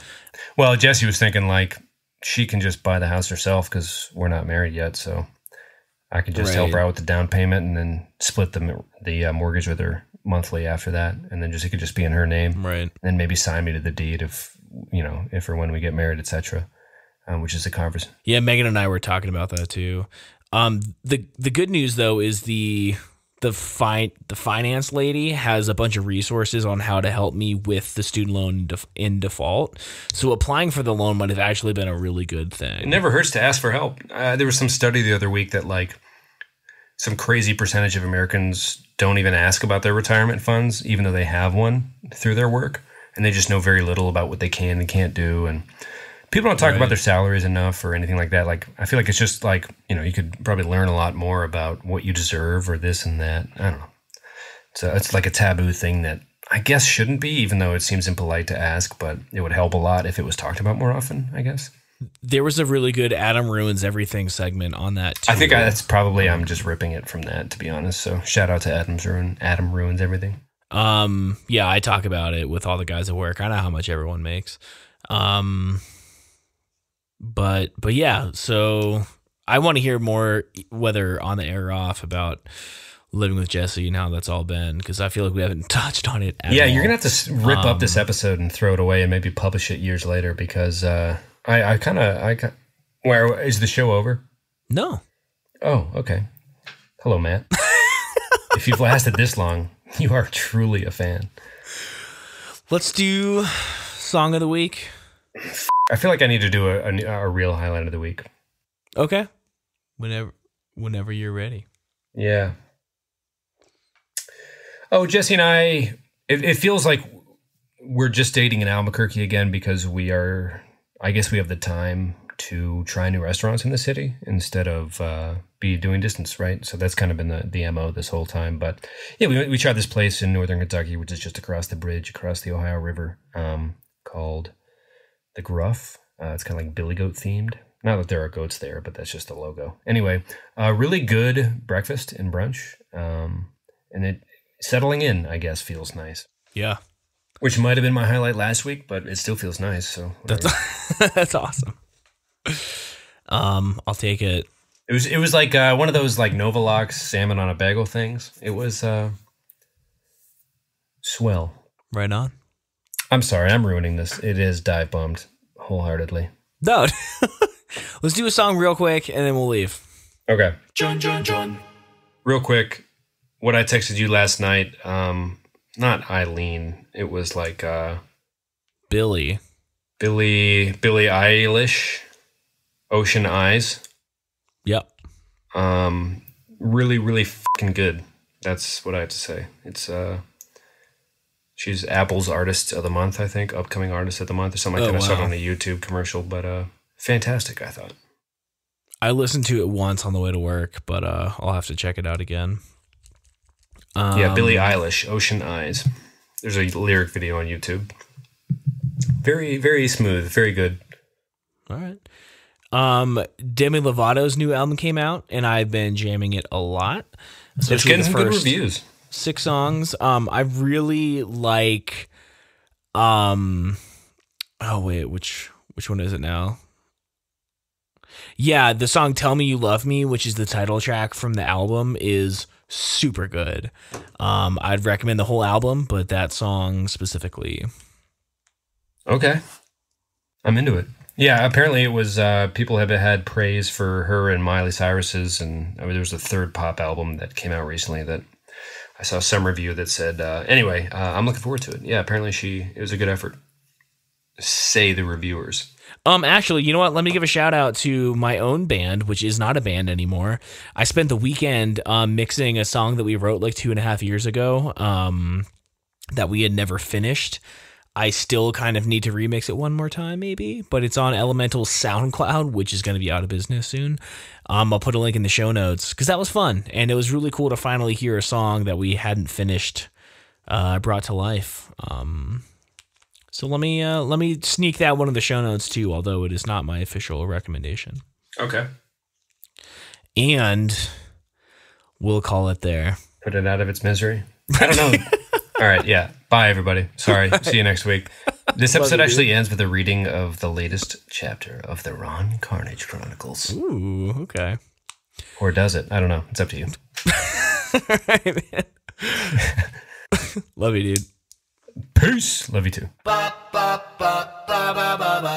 Well, Jessie was thinking like she can just buy the house herself because we're not married yet, so I can just help her out with the down payment and then split the mortgage with her monthly after that, and then it could just be in her name, right? And then maybe sign me to the deed if or when we get married, etc. Which is the conference. Yeah, Megan and I were talking about that too. The good news though is the finance lady has a bunch of resources on how to help me with the student loan in default. So applying for the loan might have actually been a really good thing. It never hurts to ask for help. There was some study the other week that like some crazy percentage of Americans don't even ask about their retirement funds, even though they have one through their work, and they just know very little about what they can and can't do. And people don't talk about their salaries enough or anything like that. Like, I feel like it's just like, you could probably learn a lot more about what you deserve or this and that. I don't know. So it's like a taboo thing that I guess shouldn't be, even though it seems impolite to ask, but it would help a lot if it was talked about more often, I guess. There was a really good Adam Ruins Everything segment on that too. I think that's probably, I'm just ripping it from that, to be honest. So shout out to Adam Ruins Everything. Yeah, I talk about it with all the guys at work. I know how much everyone makes. But yeah, so I want to hear more, whether on the air or off, about living with Jessie and how that's all been, because I feel like we haven't touched on it at all. You're going to have to rip up this episode and throw it away and maybe publish it years later, because where is the show over? No. Oh, okay. Hello, Matt. If you've lasted this long, you are truly a fan. Let's do Song of the Week. I feel like I need to do a real highlight of the week. Okay. Whenever you're ready. Yeah. Oh, Jessie and I, it feels like we're just dating in Albuquerque again because I guess we have the time to try new restaurants in the city instead of be doing distance, right? So that's kind of been the MO this whole time. But yeah, we tried this place in northern Kentucky, which is just across the bridge, across the Ohio River, called The Gruff. It's kind of like Billy Goat themed. Not that there are goats there, but that's just the logo. Anyway, really good breakfast and brunch. And it settling in, I guess, feels nice. Yeah. Which might have been my highlight last week, but it still feels nice. So that's awesome. I'll take it. It was like one of those like Novalox salmon on a bagel things. It was swell. Right on. I'm sorry, I'm ruining this. It is dive bombed wholeheartedly. No. Let's do a song real quick and then we'll leave. Okay. John. Real quick, what I texted you last night, not Eileen, it was like Billie Eilish, Ocean Eyes. Yep. Really, really fucking good. That's what I have to say. It's she's Apple's Artist of the Month, I think, upcoming Artist of the Month or something like that. Wow. I saw it on a YouTube commercial, but fantastic, I thought. I listened to it once on the way to work, but I'll have to check it out again. Billie Eilish, Ocean Eyes. There's a lyric video on YouTube. Very, very smooth, very good. All right. Demi Lovato's new album came out, and I've been jamming it a lot. It's getting some good reviews. 6 songs. I really like. Oh wait, which one is it now? Yeah, the song "Tell Me You Love Me," which is the title track from the album, is super good. I'd recommend the whole album, but that song specifically. Okay, I'm into it. Yeah, apparently it was people have had praise for her and Miley Cyrus's, and there was a third pop album that came out recently that I saw some review that said. Anyway, I'm looking forward to it. Yeah, apparently it was a good effort. Say the reviewers. Actually, you know what? Let me give a shout out to my own band, which is not a band anymore. I spent the weekend mixing a song that we wrote like 2.5 years ago that we had never finished. I still kind of need to remix it one more time, maybe, but it's on Elemental's SoundCloud, which is going to be out of business soon. I'll put a link in the show notes because that was fun, and it was really cool to finally hear a song that we hadn't finished brought to life. So let me sneak that one in the show notes too, although it is not my official recommendation. Okay. And we'll call it there. Put it out of its misery. I don't know. All right. Yeah. Bye, everybody. Sorry. See you next week. This episode actually ends with a reading of the latest chapter of the Ron Carnage Chronicles. Ooh, okay. Or does it? I don't know. It's up to you. All right, man. Love you, dude. Peace. Love you too. Ba ba ba ba ba ba ba.